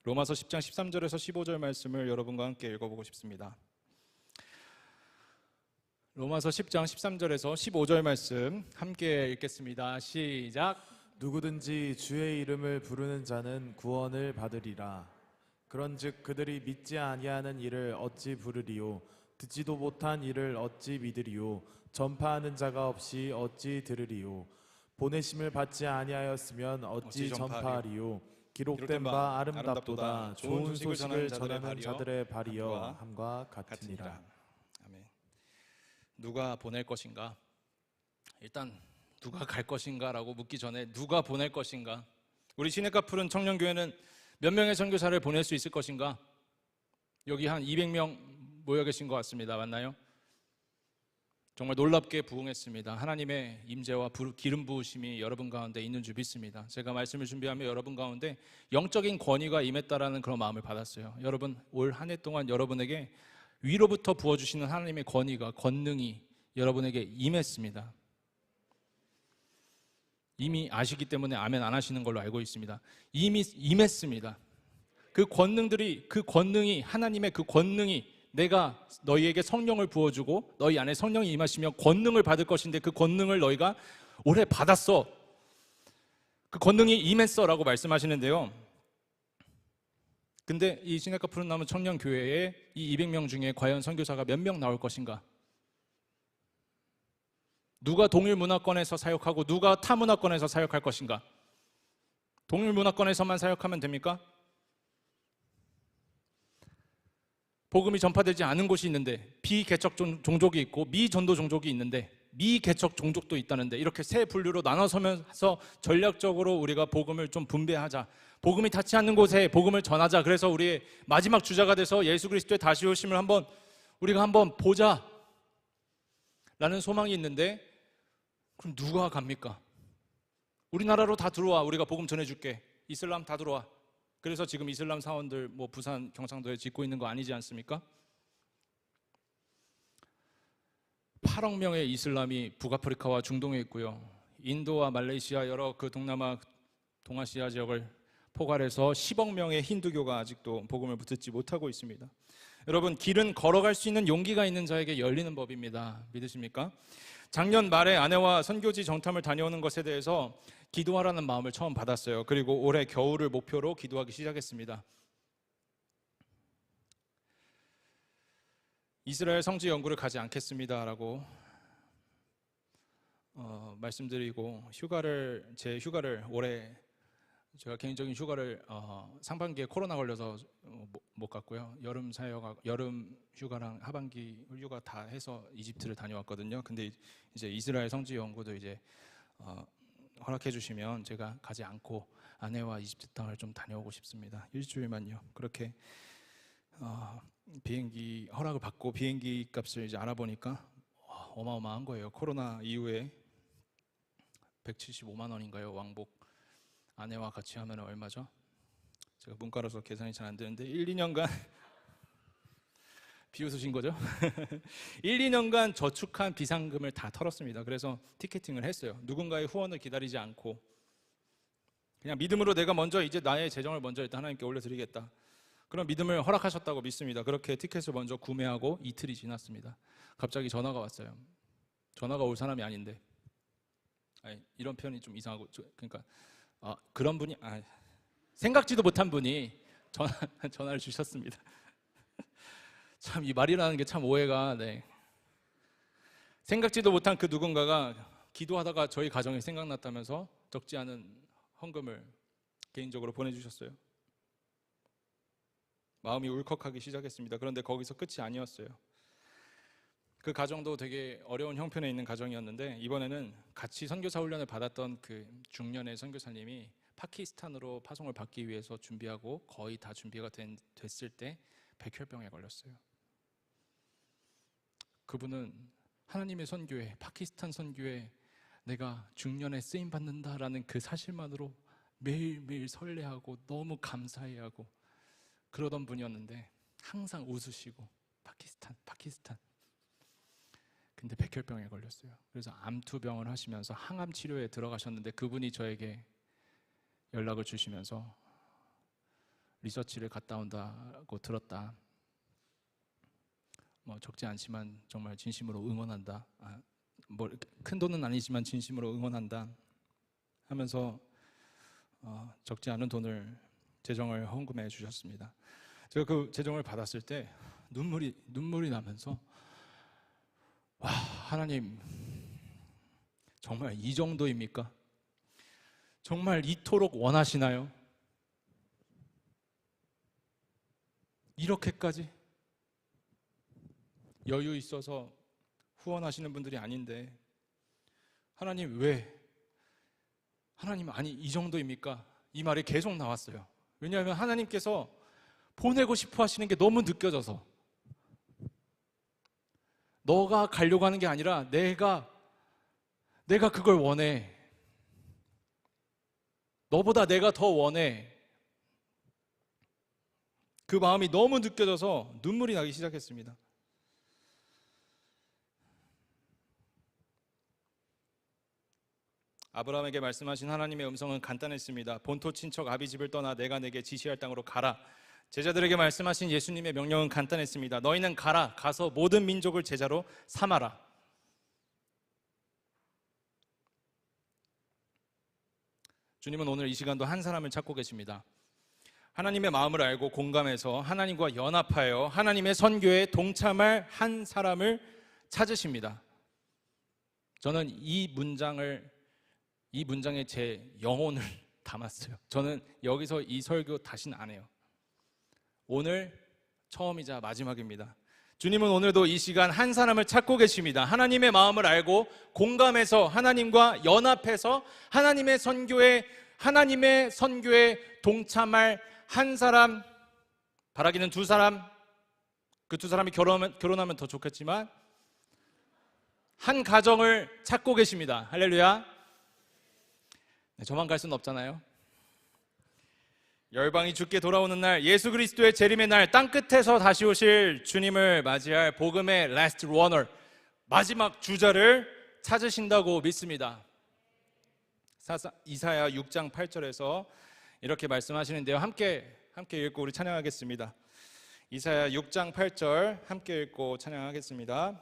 Speaker 2: 로마서 10장 13절에서 15절 말씀을 여러분과 함께 읽어보고 싶습니다. 로마서 10장 13절에서 15절 말씀 함께 읽겠습니다. 시작.
Speaker 3: 누구든지 주의 이름을 부르는 자는 구원을 받으리라. 그런즉 그들이 믿지 아니하는 이를 어찌 부르리요? 듣지도 못한 이를 어찌 믿으리요? 전파하는 자가 없이 어찌 들으리요? 보내심을 받지 아니하였으면 어찌 전파하리요? 기록된 바 아름답도다. 좋은 소식을 전하는 자들의 발이여 함과 같으니라.
Speaker 2: 아멘. 누가 보낼 것인가? 일단 누가 갈 것인가라고 묻기 전에 누가 보낼 것인가? 우리 시냇가 푸른 청년교회는 몇 명의 선교사를 보낼 수 있을 것인가? 여기 한 200명 모여 계신 것 같습니다. 맞나요? 정말 놀랍게 부응했습니다. 하나님의 임재와 기름 부으심이 여러분 가운데 있는 줄 믿습니다. 제가 말씀을 준비하며 여러분 가운데 영적인 권위가 임했다라는 그런 마음을 받았어요. 여러분, 올 한 해 동안 여러분에게 위로부터 부어주시는 하나님의 권위가, 권능이 여러분에게 임했습니다. 이미 아시기 때문에 아멘 안 하시는 걸로 알고 있습니다. 이미 임했습니다. 그 권능이, 하나님의 그 권능이, 내가 너희에게 성령을 부어주고 너희 안에 성령이 임하시며 권능을 받을 것인데 그 권능을 너희가 올해 받았어. 그 권능이 임했어 라고 말씀하시는데요. 근데 이 시냇가 푸른 나무 청년교회에 이 200명 중에 과연 선교사가 몇 명 나올 것인가? 누가 동일 문화권에서 사역하고 누가 타 문화권에서 사역할 것인가? 동일 문화권에서만 사역하면 됩니까? 복음이 전파되지 않은 곳이 있는데, 비개척 종족이 있고 미전도 종족이 있는데, 미개척 종족도 있다는데, 이렇게 세 분류로 나눠서면서 전략적으로 우리가 복음을 좀 분배하자, 복음이 닿지 않는 곳에 복음을 전하자. 그래서 우리의 마지막 주자가 돼서 예수 그리스도의 다시 오심을 우리가 한번 보자 라는 소망이 있는데, 그럼 누가 갑니까? 우리나라로 다 들어와. 우리가 복음 전해줄게. 이슬람 다 들어와. 그래서 지금 이슬람 사원들 부산 경상도에 짓고 있는 거 아니지 않습니까? 8억 명의 이슬람이 북아프리카와 중동에 있고요. 인도와 말레이시아, 여러 그 동남아, 동아시아 지역을 포괄해서 10억 명의 힌두교가 아직도 복음을 듣지 못하고 있습니다. 여러분, 길은 걸어갈 수 있는 용기가 있는 자에게 열리는 법입니다. 믿으십니까? 작년 말에 아내와 선교지 정탐을 다녀오는 것에 대해서 기도하라는 마음을 처음 받았어요. 그리고 올해 겨울을 목표로 기도하기 시작했습니다. 이스라엘 성지 연구를 가지 않겠습니다라고 말씀드리고 제 휴가를 올해 제가 개인적인 휴가를 상반기에 코로나 걸려서 못 갔고요. 여름 휴가랑 하반기 휴가 다 해서 이집트를 다녀왔거든요. 근데 이제 이스라엘 성지 연구도 이제 허락해 주시면 제가 가지 않고 아내와 이집트 땅을 좀 다녀오고 싶습니다. 일주일만요. 그렇게 비행기 허락을 받고 비행기 값을 이제 알아보니까 어마어마한 거예요. 코로나 이후에 175만 원인가요? 왕복. 아내와 같이 하면 얼마죠? 제가 문과라서 계산이 잘 안 되는데 1, 2년간 비웃으신 거죠? 1, 2년간 저축한 비상금을 다 털었습니다. 그래서 티켓팅을 했어요. 누군가의 후원을 기다리지 않고 그냥 믿음으로 내가 먼저 이제 나의 재정을 먼저 일단 하나님께 올려드리겠다. 그런 믿음을 허락하셨다고 믿습니다. 그렇게 티켓을 먼저 구매하고 이틀이 지났습니다. 갑자기 전화가 왔어요. 전화가 올 사람이 아닌데, 이런 표현이 좀 이상하고, 그러니까 그런 분이 생각지도 못한 분이 전화를 주셨습니다. 참 이 말이라는 게 참 오해가 생각지도 못한 그 누군가가 기도하다가 저희 가정이 생각났다면서 적지 않은 헌금을 개인적으로 보내주셨어요. 마음이 울컥하기 시작했습니다. 그런데 거기서 끝이 아니었어요. 그 가정도 되게 어려운 형편에 있는 가정이었는데, 이번에는 같이 선교사 훈련을 받았던 그 중년의 선교사님이 파키스탄으로 파송을 받기 위해서 준비하고 거의 다 준비가 됐을 때 백혈병에 걸렸어요. 그분은 하나님의 선교에, 파키스탄 선교에 내가 중년에 쓰임 받는다라는 그 사실만으로 매일매일 설레하고 너무 감사해하고 그러던 분이었는데, 항상 웃으시고 파키스탄. 근데 백혈병에 걸렸어요. 그래서 암투병을 하시면서 항암 치료에 들어가셨는데, 그분이 저에게 연락을 주시면서 리서치를 갔다 온다고 들었다. 적지 않지만 정말 진심으로 응원한다. 큰 돈은 아니지만 진심으로 응원한다 하면서 적지 않은 돈을 재정을 헌금해 주셨습니다. 제가 그 재정을 받았을 때 눈물이 나면서, 와, 하나님 정말 이 정도입니까? 정말 이토록 원하시나요? 이렇게까지 여유 있어서 후원하시는 분들이 아닌데 하나님 왜? 하나님 아니 이 정도입니까? 이 말이 계속 나왔어요. 왜냐하면 하나님께서 보내고 싶어 하시는 게 너무 느껴져서 너가 가려고 하는 게 아니라 내가 그걸 원해. 너보다 내가 더 원해. 그 마음이 너무 느껴져서 눈물이 나기 시작했습니다. 아브라함에게 말씀하신 하나님의 음성은 간단했습니다. 본토 친척 아비 집을 떠나 내가 내게 지시할 땅으로 가라. 제자들에게 말씀하신 예수님의 명령은 간단했습니다. 너희는 가라. 가서 모든 민족을 제자로 삼아라. 주님은 오늘 이 시간도 한 사람을 찾고 계십니다. 하나님의 마음을 알고 공감해서 하나님과 연합하여 하나님의 선교에 동참할 한 사람을 찾으십니다. 저는 이 문장에 제 영혼을 담았어요. 저는 여기서 이 설교 다시는 안 해요. 오늘 처음이자 마지막입니다. 주님은 오늘도 이 시간 한 사람을 찾고 계십니다. 하나님의 마음을 알고 공감해서 하나님과 연합해서 하나님의 선교에 동참할 한 사람, 바라기는 두 사람, 그 두 사람이 결혼하면 더 좋겠지만 한 가정을 찾고 계십니다. 할렐루야. 네, 저만 갈 수는 없잖아요. 열방이 주께 돌아오는 날, 예수 그리스도의 재림의 날, 땅끝에서 다시 오실 주님을 맞이할 복음의 라스트 러너, 마지막 주자를 찾으신다고 믿습니다. 이사야 6장 8절에서 이렇게 말씀하시는데요. 함께 읽고 우리 찬양하겠습니다. 이사야 6장 8절 함께 읽고 찬양하겠습니다.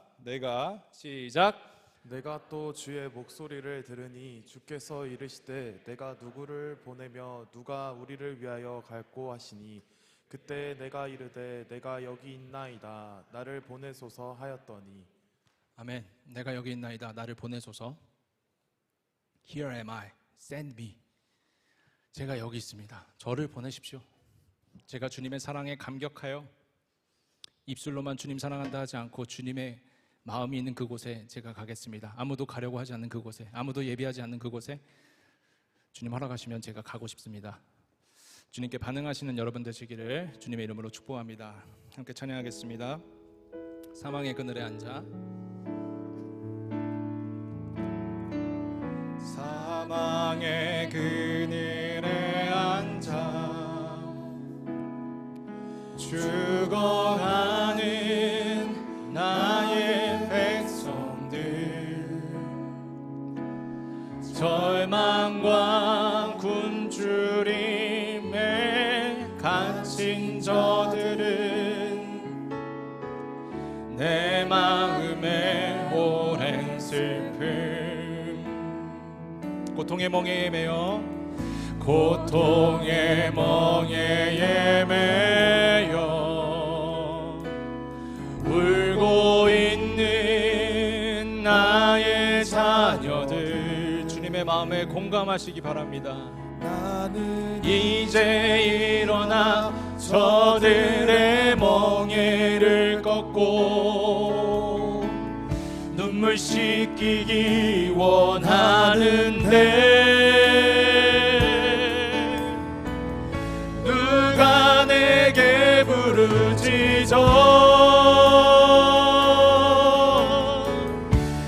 Speaker 2: 시작.
Speaker 3: 내가 또 주의 목소리를 들으니 주께서 이르시되 내가 누구를 보내며 누가 우리를 위하여 갈고 하시니 그때 내가 이르되 내가 여기 있나이다 나를 보내소서 하였더니.
Speaker 2: 아멘. 내가 여기 있나이다 나를 보내소서. Here am I, send me. 제가 여기 있습니다. 저를 보내십시오. 제가 주님의 사랑에 감격하여 입술로만 주님 사랑한다 하지 않고 주님의 마음이 있는 그곳에 제가 가겠습니다. 아무도 가려고 하지 않는 그곳에, 아무도 예비하지 않는 그곳에 주님 허락하시면 제가 가고 싶습니다. 주님께 반응하시는 여러분 되시기를 주님의 이름으로 축복합니다. 함께 찬양하겠습니다. 사망의 그늘에 앉아. 사망의 그늘에 앉아 죽어가는 나의 백성들, 절망과 굶주림에 갇힌 저들은 내 마음에 오랜 슬픔, 고통의 멍에에 매여 고통의 멍에에 매여 울고 있는 나의 자녀들, 주님의 마음에 공감하시기 바랍니다. 나는 이제 일어나 저들의 멍에를 꺾고 눈물 씻기기 원하는데 누가 내게 부르짖어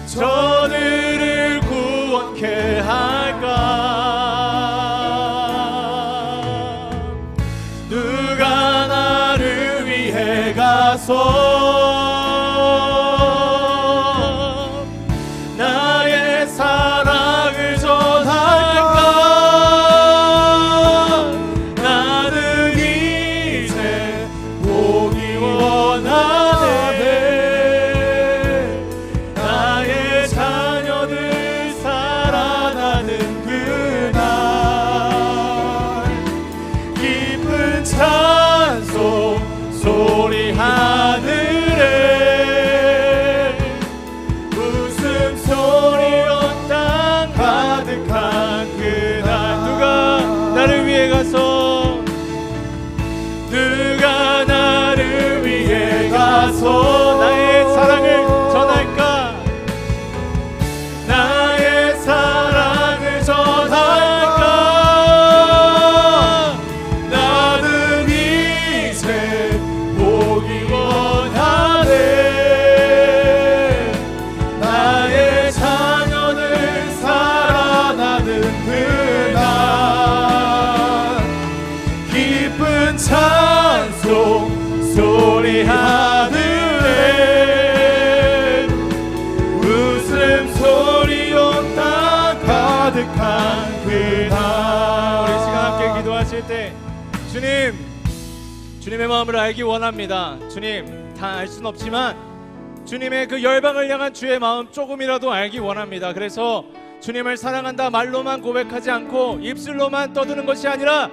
Speaker 2: 저들을 구원케 할까? 누가 나를 위해 가서 나의 사랑을 전할까? 주님, 주님의 마음을 알기 원합니다. 주님, 다 알 수는 없지만 주님의 그 열방을 향한 주의 마음 조금이라도 알기 원합니다. 그래서 주님을 사랑한다 말로만 고백하지 않고 입술로만 떠드는 것이 아니라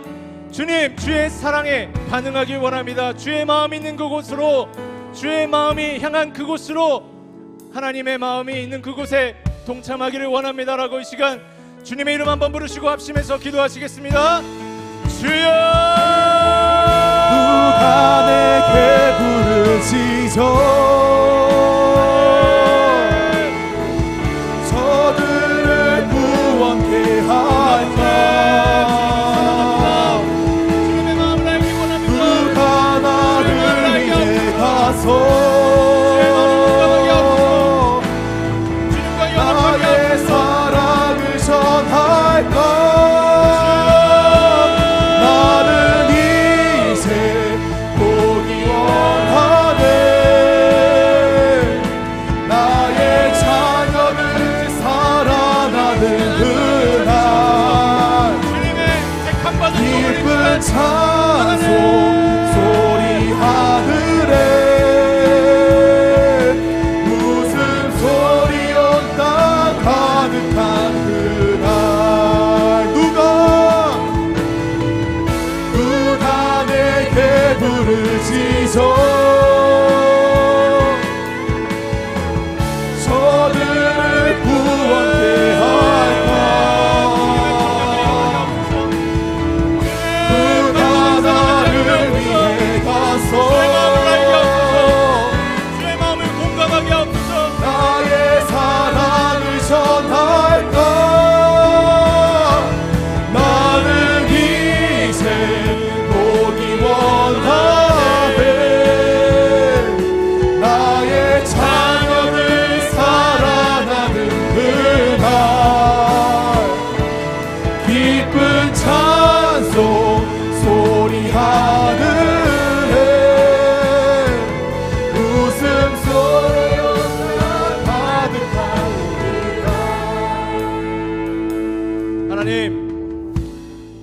Speaker 2: 주님, 주의 사랑에 반응하길 원합니다. 주의 마음이 있는 그곳으로, 주의 마음이 향한 그곳으로, 하나님의 마음이 있는 그곳에 동참하기를 원합니다라고 이 시간 주님의 이름 한번 부르시고 합심해서 기도하시겠습니다. 주여,
Speaker 3: 누가 내게 부르시죠. 저들을 구원케 할까.
Speaker 2: 주님의 마음을 알기 원합니다.
Speaker 3: 누가 나를 위해 가서 나의 사랑을 전할까. 찬송 소리 하늘에 웃음소리 온 땅 가득한 그날 누가 내게 부르시죠. 저들을 구원케 할까.
Speaker 2: 주의 마음을 공감하게 하옵소서.
Speaker 3: 나의 사랑을 전할까. 나는 이제 보기 원하네. 나의 자녀들 살아나는 그날 기쁜 찬송 소리 하늘에 웃음소리 온나 가득한 그날.
Speaker 2: 하나님,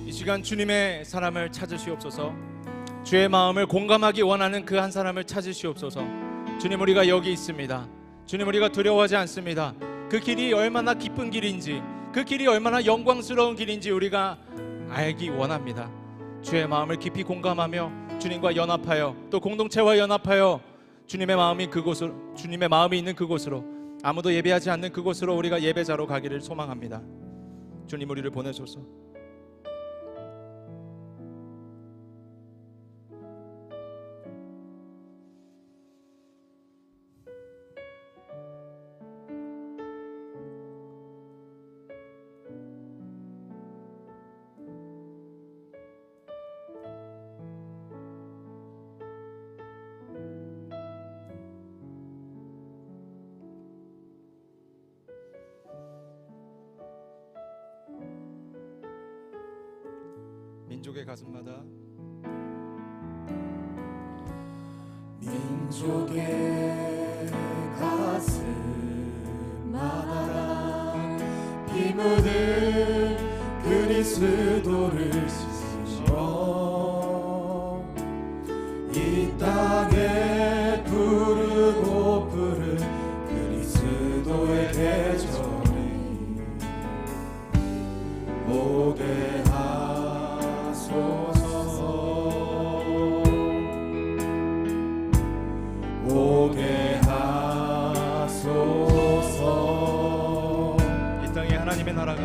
Speaker 2: 이 시간 주님의 사람을 찾으시옵소서. 주의 마음을 공감하기 원하는 그 한 사람을 찾으시옵소서. 주님, 우리가 여기 있습니다. 주님, 우리가 두려워하지 않습니다. 그 길이 얼마나 기쁜 길인지, 그 길이 얼마나 영광스러운 길인지 우리가 알기 원합니다. 주의 마음을 깊이 공감하며 주님과 연합하여 또 공동체와 연합하여 주님의 마음이 그곳으로, 주님의 마음이 있는 그곳으로, 아무도 예배하지 않는 그곳으로 우리가 예배자로 가기를 소망합니다. 주님, 우리를 보내소서. 민족의 가슴마다,
Speaker 3: 민족의 가슴마다 피 묻은 그리스도를 씻으시어 이 땅에 부르고 부른 그리스도의 계절이 오게 오게 하소서.
Speaker 2: 이 땅에 하나님의 나라가,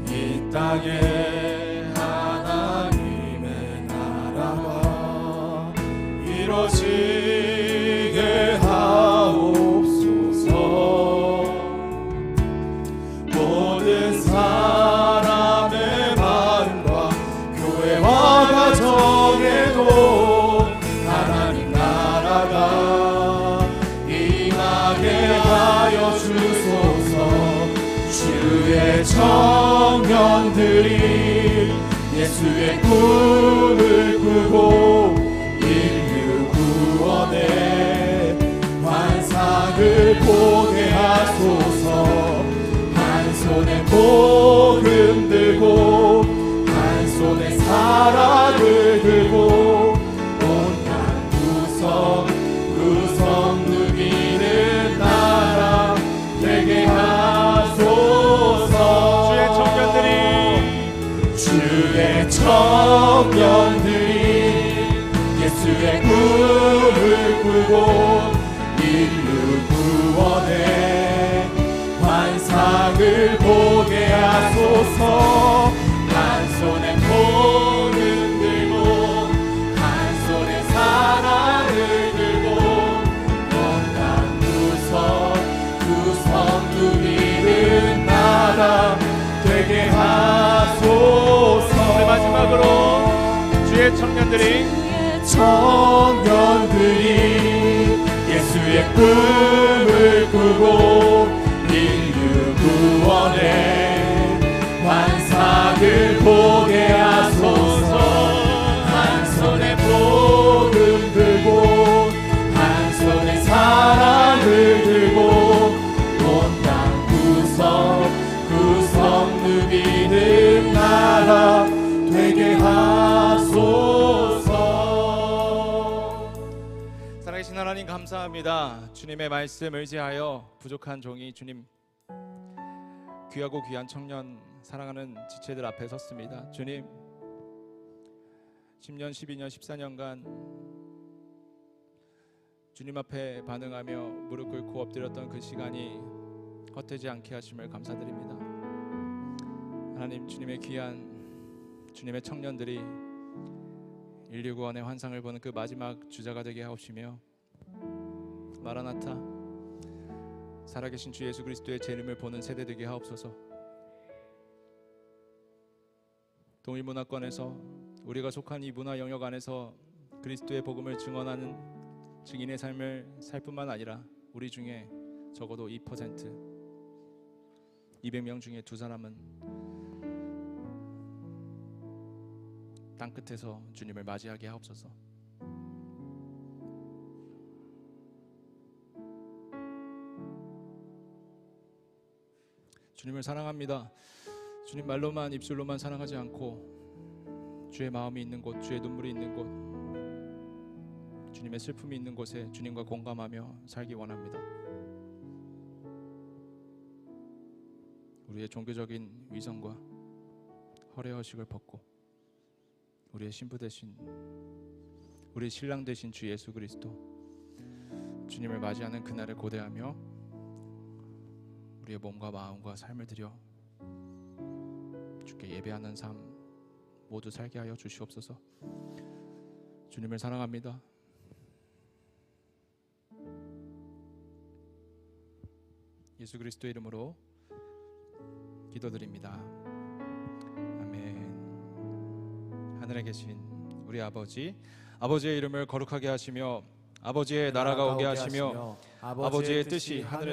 Speaker 3: 이 땅에 하나님의 나라가 이루어지게 하옵소서. 모든 사람의 마음과 교회와 가정에도 하나님 나라가 임하게 하여 주소서. 주의 청년들이 예수의 꿈을 꾸고 인류 구원의 환상을 보게 하소서. 한 손에 복음 들고 한 손에 손에 사랑을 들고 온갖 구성 누비는 나라 되게 하소서. 주의 청년들이 예수의 꿈을 꾸고 인류 구원의 환상을 보게 하소서. 한 손에 손을 들고 한 손에 사랑을 들고 온갖 구성 누리는 나라 되게 하소서.
Speaker 5: 마지막으로 주의 청년들이
Speaker 3: 예수의 꿈을 꾸고 인류 구원의 환상을 보게 하소서. 한 손에 복음 들고 한 손에 사랑을 들고 온갖 구성 누비는 나라 되게 하소서.
Speaker 2: 살아계신 하나님 감사합니다. 주님의 말씀 의지하여 부족한 종이 주님 귀하고 귀한 청년 사랑하는 지체들 앞에 섰습니다. 주님 10년, 12년, 14년간 주님 앞에 반응하며 무릎 꿇고 엎드렸던 그 시간이 헛되지 않게 하심을 감사드립니다. 하나님, 주님의 귀한 주님의 청년들이 인류 구원의 환상을 보는 그 마지막 주자가 되게 하옵시며 마라나타 살아계신 주 예수 그리스도의 제 이름을 보는 세대 되게 하옵소서. 동일 문화권에서 우리가 속한 이 문화 영역 안에서 그리스도의 복음을 증언하는 증인의 삶을 살 뿐만 아니라 우리 중에 적어도 2%, 200명 중에 2사람은 땅끝에서 주님을 맞이하게 하옵소서. 주님을 사랑합니다. 주님 말로만 입술로만 사랑하지 않고 주의 마음이 있는 곳, 주의 눈물이 있는 곳, 주님의 슬픔이 있는 곳에 주님과 공감하며 살기 원합니다. 우리의 종교적인 위선과 허례허식을 벗고 우리의 신부 되신, 우리의 신랑 되신 주 예수 그리스도 주님을 맞이하는 그날을 고대하며 우리의 몸과 마음과 삶을 드려 주께 예배하는 삶 모두 살게 하여 주시옵소서. 주님을 사랑합니다. 예수 그리스도의 이름으로 기도드립니다. 아멘. 하늘에 계신 우리 아버지, 아버지의 이름을 거룩하게 하시며 아버지의 나라가 오게 하시며 아버지의 뜻이 하늘에서